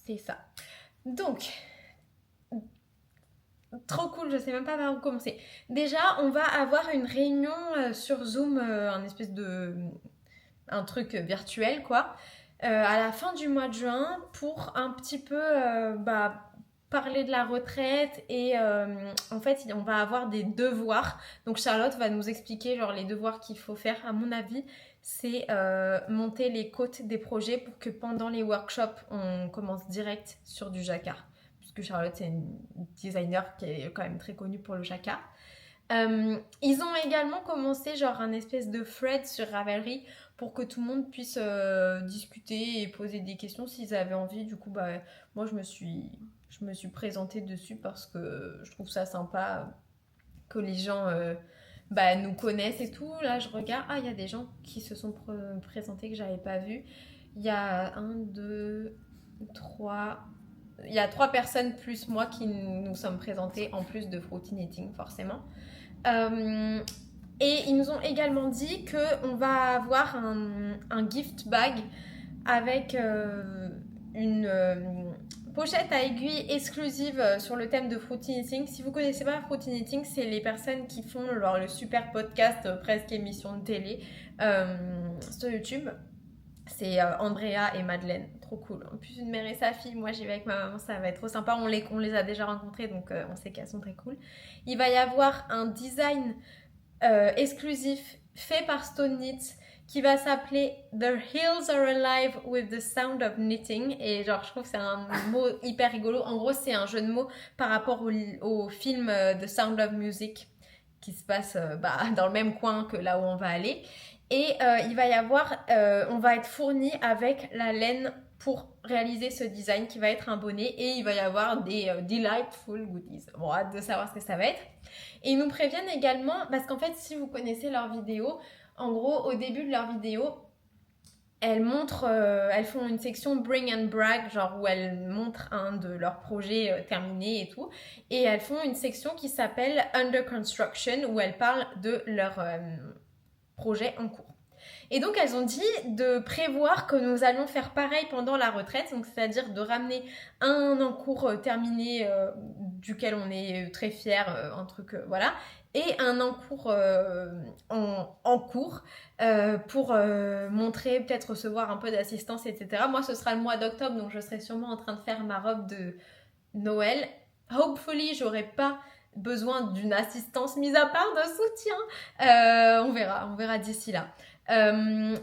C'est ça. Donc, trop cool, je sais même pas par où commencer. Déjà, on va avoir une réunion sur Zoom, un truc virtuel quoi, à la fin du mois de juin pour un petit peu parler de la retraite et en fait on va avoir des devoirs. Donc Charlotte va nous expliquer genre les devoirs qu'il faut faire. À mon avis, c'est monter les côtes des projets pour que pendant les workshops on commence direct sur du jacquard, puisque Charlotte c'est une designer qui est quand même très connue pour le jacquard. Ils ont également commencé genre un espèce de thread sur Ravelry pour que tout le monde puisse discuter et poser des questions s'ils avaient envie. Du coup, moi je me suis présentée dessus parce que je trouve ça sympa que les gens nous connaissent et tout. Là, je regarde, il y a des gens qui se sont présentés que j'avais pas vu. Il y a 1, 2, 3... Il y a 3 personnes plus moi qui nous sommes présentées en plus de Fruity Knitting forcément. Et ils nous ont également dit qu'on va avoir un gift bag avec une pochette à aiguille exclusive sur le thème de Fruity Knitting. Si vous ne connaissez pas Fruity Knitting, c'est les personnes qui font le super podcast, presque émission de télé sur YouTube. C'est Andrea et Madeleine, trop cool. En plus, une mère et sa fille, moi j'y vais avec ma maman, ça va être trop sympa. On les a déjà rencontrées, donc on sait qu'elles sont très cool. Il va y avoir un design exclusif fait par Stone Knits qui va s'appeler The Hills Are Alive with the Sound of Knitting. Et genre, je trouve que c'est un mot hyper rigolo. En gros, c'est un jeu de mots par rapport au film The Sound of Music qui se passe dans le même coin que là où on va aller. Et il va y avoir, on va être fourni avec la laine pour réaliser ce design qui va être un bonnet, et il va y avoir des delightful goodies. Bon, hâte de savoir ce que ça va être. Et ils nous préviennent également, parce qu'en fait, si vous connaissez leurs vidéos, en gros, au début de leur vidéo, elles font une section Bring and Brag, genre où elles montrent un de leurs projets terminés et tout. Et elles font une section qui s'appelle Under Construction, où elles parlent de leur projet en cours. Et donc elles ont dit de prévoir que nous allons faire pareil pendant la retraite, donc c'est-à-dire de ramener un en cours terminé duquel on est très fiers, un truc voilà, et un en cours en cours pour montrer, peut-être recevoir un peu d'assistance, etc. Moi ce sera le mois d'octobre, donc je serai sûrement en train de faire ma robe de Noël. Hopefully j'aurai pas besoin d'une assistance mise à part de soutien. On verra d'ici là.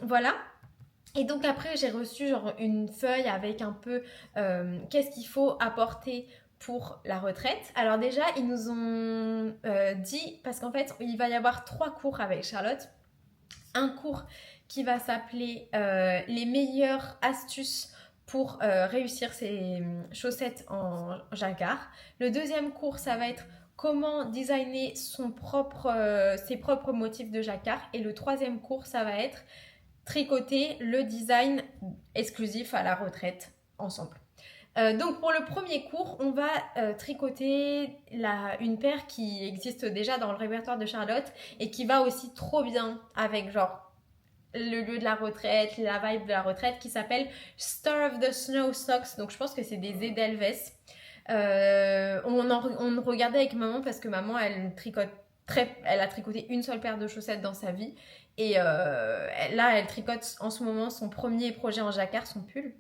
Voilà. Et donc après j'ai reçu genre une feuille avec un peu qu'est-ce qu'il faut apporter pour la retraite. Alors déjà ils nous ont dit, parce qu'en fait il va y avoir 3 cours avec Charlotte. Un cours qui va s'appeler les meilleures astuces pour réussir ses chaussettes en jacquard. Le deuxième cours ça va être comment designer ses propres motifs de jacquard. Et le troisième cours, ça va être tricoter le design exclusif à la retraite ensemble. Donc pour le premier cours, on va tricoter une paire qui existe déjà dans le répertoire de Charlotte et qui va aussi trop bien avec genre le lieu de la retraite, la vibe de la retraite, qui s'appelle Star of the Snow Socks. Donc je pense que c'est des Edelweiss. On regardait avec maman parce que maman elle a tricoté une seule paire de chaussettes dans sa vie, et là elle tricote en ce moment son premier projet en jacquard, son pull.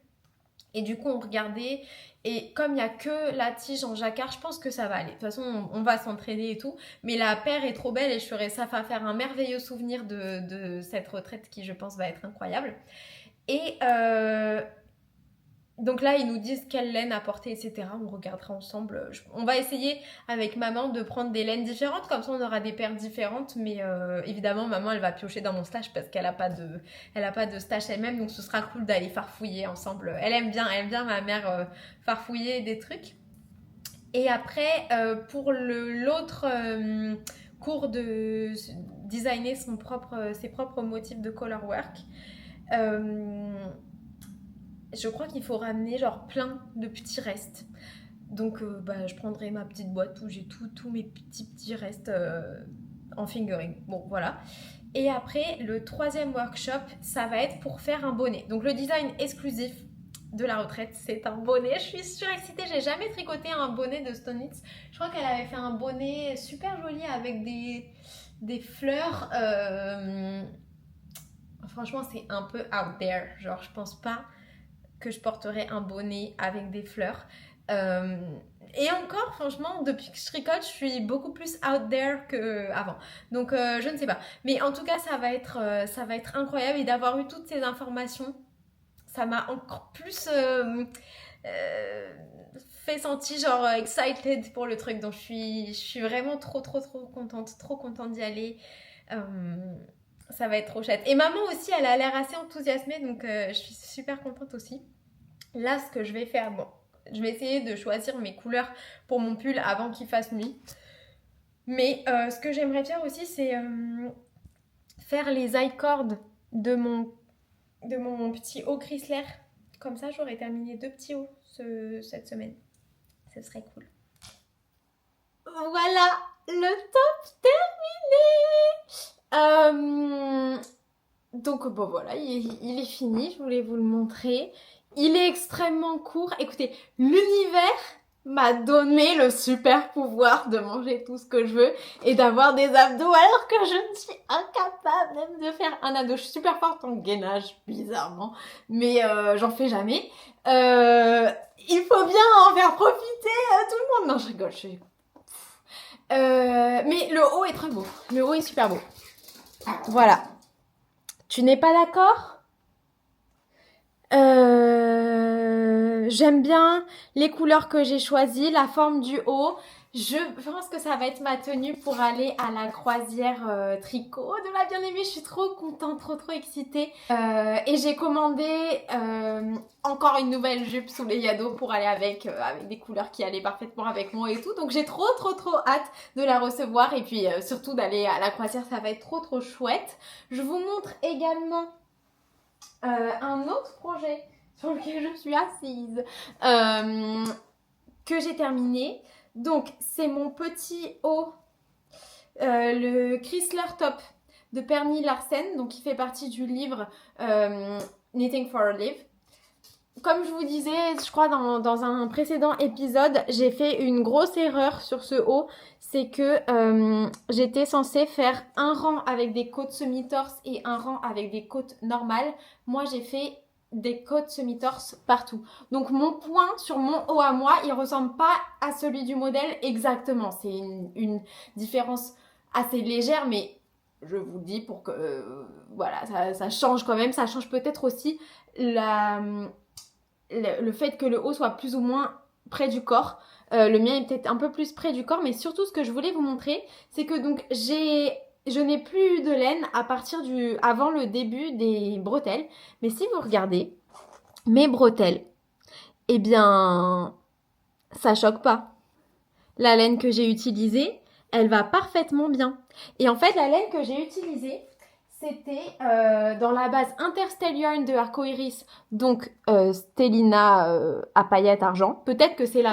Et du coup, on regardait. Et comme il n'y a que la tige en jacquard, je pense que ça va aller. De toute façon, on va s'entraîner et tout. Mais la paire est trop belle et je ferai ça va faire un merveilleux souvenir de cette retraite qui, je pense, va être incroyable. Et donc là, ils nous disent quelle laine apporter, etc. On regardera ensemble. On va essayer avec maman de prendre des laines différentes. Comme ça, on aura des paires différentes. Mais évidemment, maman, elle va piocher dans mon stash parce qu'elle n'a pas de stash elle-même. Donc, ce sera cool d'aller farfouiller ensemble. Elle aime bien ma mère farfouiller des trucs. Et après, pour l'autre cours de designer ses propres motifs de colorwork, je crois qu'il faut ramener genre plein de petits restes. Donc je prendrai ma petite boîte où j'ai tous mes petits restes en fingering. Bon, voilà. Et après, le 3e workshop, ça va être pour faire un bonnet. Donc le design exclusif de la retraite, c'est un bonnet. Je suis surexcitée, j'ai jamais tricoté un bonnet de Stonitz. Je crois qu'elle avait fait un bonnet super joli avec des fleurs. Franchement, c'est un peu out there. Genre, je pense pas que je porterai un bonnet avec des fleurs. Et encore, franchement, depuis que je tricote, je suis beaucoup plus out there qu'avant. Donc, je ne sais pas. Mais en tout cas, ça va être incroyable. Et d'avoir eu toutes ces informations, ça m'a encore plus fait sentir genre excited pour le truc. Donc, je suis vraiment trop contente d'y aller. Ça va être trop chouette. Et maman aussi, elle a l'air assez enthousiasmée, donc je suis super contente aussi. Là, ce que je vais faire, je vais essayer de choisir mes couleurs pour mon pull avant qu'il fasse nuit. Mais ce que j'aimerais faire aussi, c'est faire les I-cords de mon petit haut Chrysler. Comme ça, j'aurai terminé 2 petits hauts cette semaine. Ce serait cool. Voilà, le top terminé. Donc voilà, il est fini, je voulais vous le montrer. Il est extrêmement court. Écoutez, l'univers m'a donné le super pouvoir de manger tout ce que je veux et d'avoir des abdos alors que je ne suis incapable même de faire un abdo. Je suis super forte en gainage, bizarrement, mais j'en fais jamais. Il faut bien en faire profiter à tout le monde. Non, je rigole, mais le haut est très beau. Le haut est super beau. Voilà. Tu n'es pas d'accord ? J'aime bien les couleurs que j'ai choisies, la forme du haut. Je pense que ça va être ma tenue pour aller à la croisière tricot de la bien-aimée. Je suis trop contente, trop excitée. Et j'ai commandé encore une nouvelle jupe sous les yados pour aller avec des couleurs qui allaient parfaitement avec moi et tout. Donc j'ai trop hâte de la recevoir et puis surtout d'aller à la croisière. Ça va être trop chouette. Je vous montre également un autre projet sur lequel je suis assise que j'ai terminé. Donc c'est mon petit haut, le Chrysler Top de Pernille Larsen, donc qui fait partie du livre Knitting for a Live. Comme je vous disais, je crois dans un précédent épisode, j'ai fait une grosse erreur sur ce haut. C'est que j'étais censée faire un rang avec des côtes semi-torse et un rang avec des côtes normales. Moi, j'ai fait des côtes semi-torse partout. Donc, mon point sur mon haut à moi, il ressemble pas à celui du modèle exactement. C'est une différence assez légère, mais je vous le dis pour que... voilà, ça change quand même. Ça change peut-être aussi le fait que le haut soit plus ou moins près du corps. Le mien est peut-être un peu plus près du corps, mais surtout ce que je voulais vous montrer, c'est que donc je n'ai plus eu de laine avant le début des bretelles. Mais si vous regardez mes bretelles, eh bien, ça choque pas. La laine que j'ai utilisée, elle va parfaitement bien. Et en fait, la laine que j'ai utilisée, c'était dans la base Interstell Yarn de Arcoiris, donc Stellina à paillettes argent. Peut-être que c'est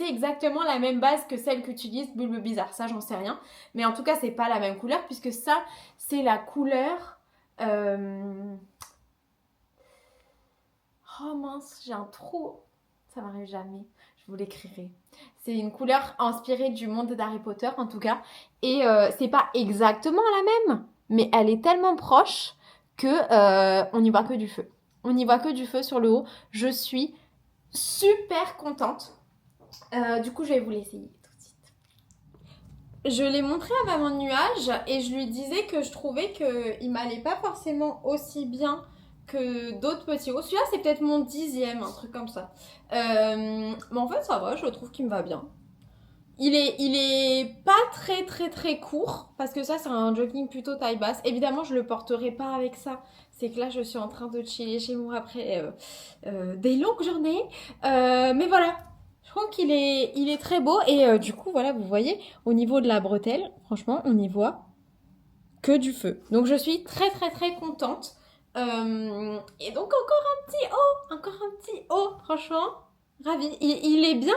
exactement la même base que celle qu'utilise Bulbe Bizarre, ça j'en sais rien. Mais en tout cas, c'est pas la même couleur puisque ça, c'est la couleur... Oh mince, j'ai un trou. Ça m'arrive jamais. Je vous l'écrirai. C'est une couleur inspirée du monde d'Harry Potter en tout cas. Et c'est pas exactement la même. Mais elle est tellement proche que on n'y voit que du feu. On n'y voit que du feu sur le haut. Je suis super contente. Du coup, je vais vous l'essayer tout de suite. Je l'ai montré à Maman Nuage et je lui disais que je trouvais qu'il m'allait pas forcément aussi bien que d'autres petits hauts. Celui-là, c'est peut-être mon 10e, un truc comme ça. Mais en fait, ça va, je trouve qu'il me va bien. Il est pas très très très court parce que ça c'est un jogging plutôt taille basse. Évidemment je le porterai pas avec ça. C'est que là je suis en train de chiller chez moi après des longues journées. Mais voilà, je trouve qu'il est très beau et du coup voilà vous voyez au niveau de la bretelle, franchement on n'y voit que du feu. Donc je suis très très très contente. Et donc encore un petit haut, franchement. Ravie. Il est bien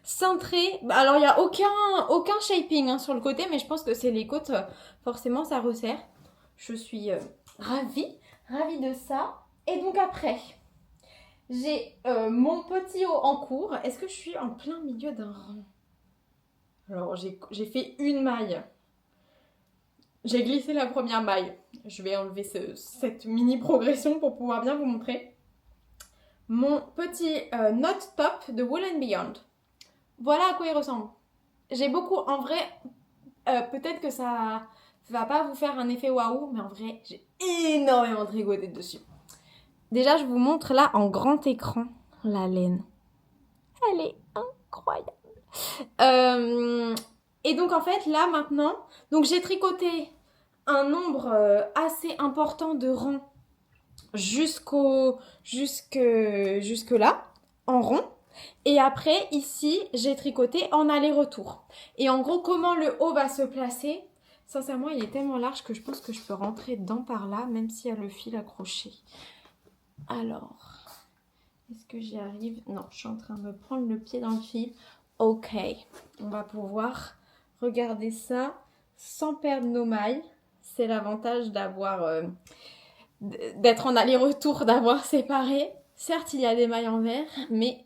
cintré. Alors, il n'y a aucun shaping hein, sur le côté, mais je pense que c'est les côtes, forcément, ça resserre. Je suis ravie de ça. Et donc après, j'ai mon petit haut en cours. Est-ce que je suis en plein milieu d'un rang? Alors, j'ai fait une maille. J'ai glissé la première maille. Je vais enlever cette mini progression pour pouvoir bien vous montrer. Mon petit note top de Wool & Beyond. Voilà à quoi il ressemble. J'ai beaucoup, en vrai, peut-être que ça va pas vous faire un effet waouh, mais en vrai, j'ai énormément tricoté dessus. Déjà, je vous montre là en grand écran la laine. Elle est incroyable. Et donc en fait, là maintenant, donc j'ai tricoté un nombre assez important de rangs jusque là, en rond. Et après, ici, j'ai tricoté en aller-retour. Et en gros, comment le haut va se placer? Sincèrement, il est tellement large que je pense que je peux rentrer dedans par là, même s'il y a le fil accroché. Alors, est-ce que j'y arrive? Non, je suis en train de me prendre le pied dans le fil. Ok, on va pouvoir regarder ça sans perdre nos mailles. C'est l'avantage d'avoir... d'être en aller-retour, d'avoir séparé. Certes, il y a des mailles en vert, mais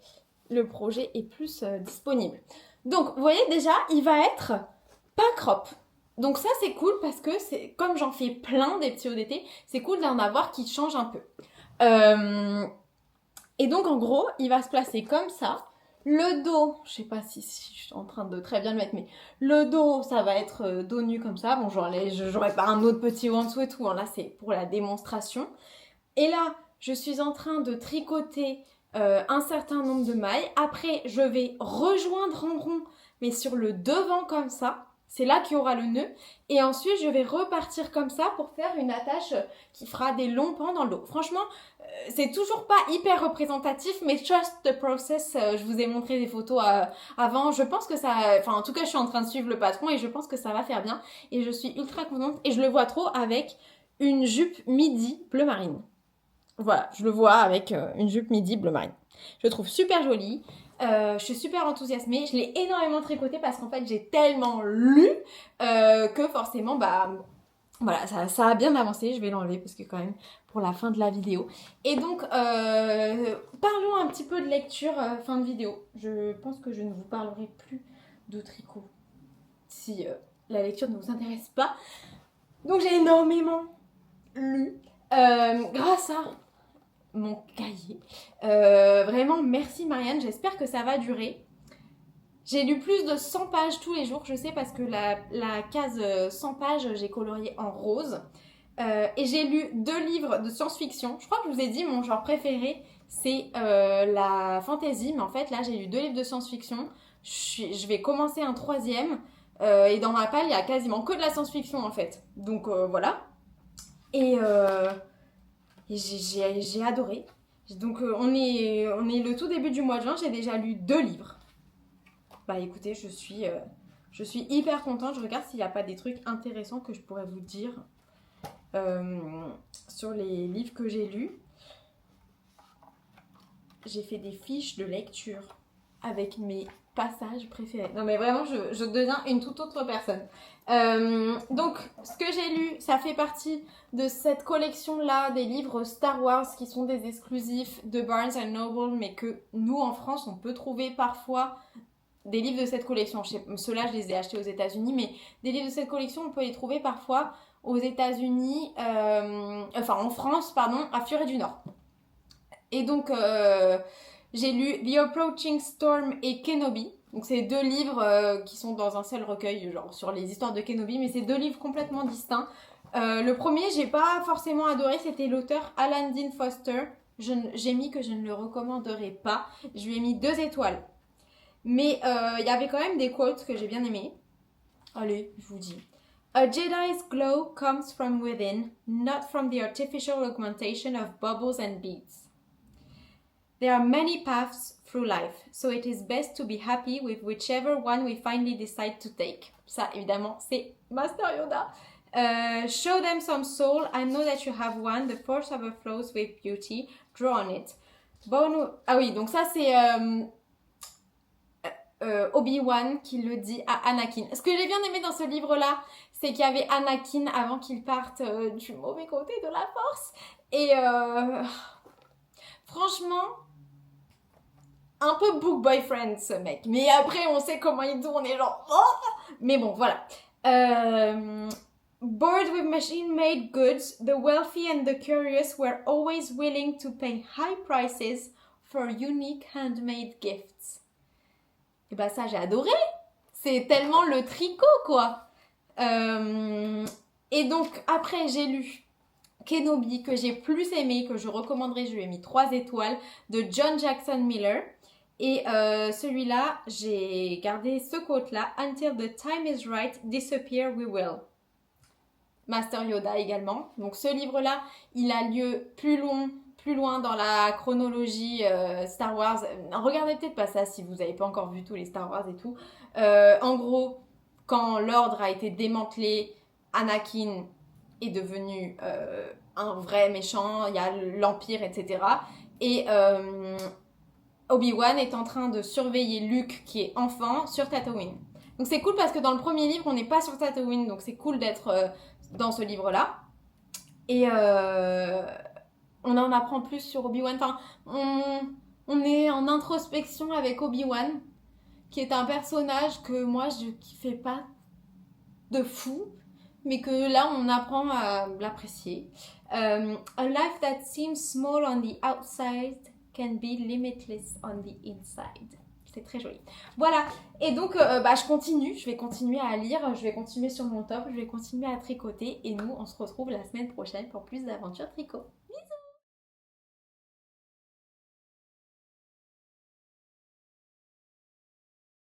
le projet est plus disponible. Donc, vous voyez déjà, il va être pas crop. Donc ça, c'est cool parce que c'est comme j'en fais plein des petits hauts d'été, c'est cool d'en avoir qui changent un peu. Et donc, en gros, il va se placer comme ça. Le dos, je sais pas si je suis en train de très bien le mettre, mais le dos, ça va être dos nu comme ça. Bon, j'aurai pas un autre petit haut en dessous et tout. Hein. Là, c'est pour la démonstration. Et là, je suis en train de tricoter un certain nombre de mailles. Après, je vais rejoindre en rond, mais sur le devant comme ça. C'est là qu'il y aura le nœud. Et ensuite, je vais repartir comme ça pour faire une attache qui fera des longs pans dans le dos. Franchement, c'est toujours pas hyper représentatif, mais trust the process. Je vous ai montré des photos avant. Je pense que ça... Enfin, en tout cas, je suis en train de suivre le patron et je pense que ça va faire bien. Et je suis ultra contente. Et je le vois trop avec une jupe midi bleu marine. Voilà, je le vois avec une jupe midi bleu marine. Je le trouve super jolie. Je suis super enthousiasmée. Je l'ai énormément tricoté parce qu'en fait, j'ai tellement lu que forcément, bah... Voilà, ça a bien avancé. Je vais l'enlever parce que quand même, pour la fin de la vidéo. Et donc, parlons un petit peu de lecture fin de vidéo. Je pense que je ne vous parlerai plus de tricot si la lecture ne vous intéresse pas. Donc, j'ai énormément lu grâce à mon cahier. Vraiment, merci Marianne. J'espère que ça va durer. J'ai lu plus de 100 pages tous les jours, je sais, parce que la case 100 pages, j'ai colorié en rose. Et j'ai lu 2 livres de science-fiction. Je crois que je vous ai dit, mon genre préféré, c'est la fantasy. Mais en fait, là, j'ai lu 2 livres de science-fiction. Je vais commencer un 3e. Et dans ma palle, il y a quasiment que de la science-fiction, en fait. Donc, voilà. Et j'ai adoré. Donc, on est le tout début du mois de juin. J'ai déjà lu 2 livres. Bah écoutez, je suis hyper contente. Je regarde s'il n'y a pas des trucs intéressants que je pourrais vous dire sur les livres que j'ai lus. J'ai fait des fiches de lecture avec mes passages préférés. Non mais vraiment, je deviens une toute autre personne. Donc, ce que j'ai lu, ça fait partie de cette collection-là des livres Star Wars qui sont des exclusifs de Barnes & Noble, mais que nous, en France, on peut trouver parfois... Des livres de cette collection, ceux-là je les ai achetés aux États-Unis, mais des livres de cette collection, on peut les trouver parfois aux États-Unis, en France, pardon, à Furet du Nord. Et donc, j'ai lu The Approaching Storm et Kenobi. Donc, c'est 2 livres qui sont dans un seul recueil, genre sur les histoires de Kenobi, mais c'est 2 livres complètement distincts. Le premier, j'ai pas forcément adoré, c'était l'auteur Alan Dean Foster. J'ai mis que je ne le recommanderais pas. Je lui ai mis 2 étoiles. Mais il y avait quand même des quotes que j'ai bien aimées. Allez, je vous dis. A Jedi's glow comes from within, not from the artificial augmentation of bubbles and beads. There are many paths through life, so it is best to be happy with whichever one we finally decide to take. Ça, évidemment, c'est Master Yoda. Show them some soul. I know that you have one. The force overflows with beauty. Draw on it. Ah oui, donc ça, c'est Obi-Wan qui le dit à Anakin. Ce que j'ai bien aimé dans ce livre-là, c'est qu'il y avait Anakin avant qu'il parte du mauvais côté de la force. Et franchement, un peu book boyfriend ce mec. Mais après, on sait comment il tourne et genre... Oh, mais bon, voilà. Bored with machine-made goods, the wealthy and the curious were always willing to pay high prices for unique handmade gifts. Et bah ça, j'ai adoré. C'est tellement le tricot, quoi. Et donc, après, j'ai lu Kenobi, que j'ai plus aimé, que je recommanderais, je lui ai mis 3 étoiles, de John Jackson Miller. Et celui-là, j'ai gardé ce quote-là. Until the time is right, disappear we will. Master Yoda également. Donc ce livre-là, il a lieu plus loin dans la chronologie Star Wars. Regardez peut-être pas ça si vous n'avez pas encore vu tous les Star Wars et tout. En gros, quand l'ordre a été démantelé, Anakin est devenu un vrai méchant. Il y a l'Empire, etc. Et Obi-Wan est en train de surveiller Luke, qui est enfant, sur Tatooine. Donc c'est cool parce que dans le premier livre, on n'est pas sur Tatooine. Donc c'est cool d'être dans ce livre-là. Et on en apprend plus sur Obi-Wan. Enfin, on est en introspection avec Obi-Wan, qui est un personnage que moi, je kiffais pas de fou, mais que là, on apprend à l'apprécier. A life that seems small on the outside can be limitless on the inside. C'est très joli. Voilà. Et donc, je continue. Je vais continuer à lire. Je vais continuer sur mon top. Je vais continuer à tricoter. Et nous, on se retrouve la semaine prochaine pour plus d'aventures tricot. Bisous!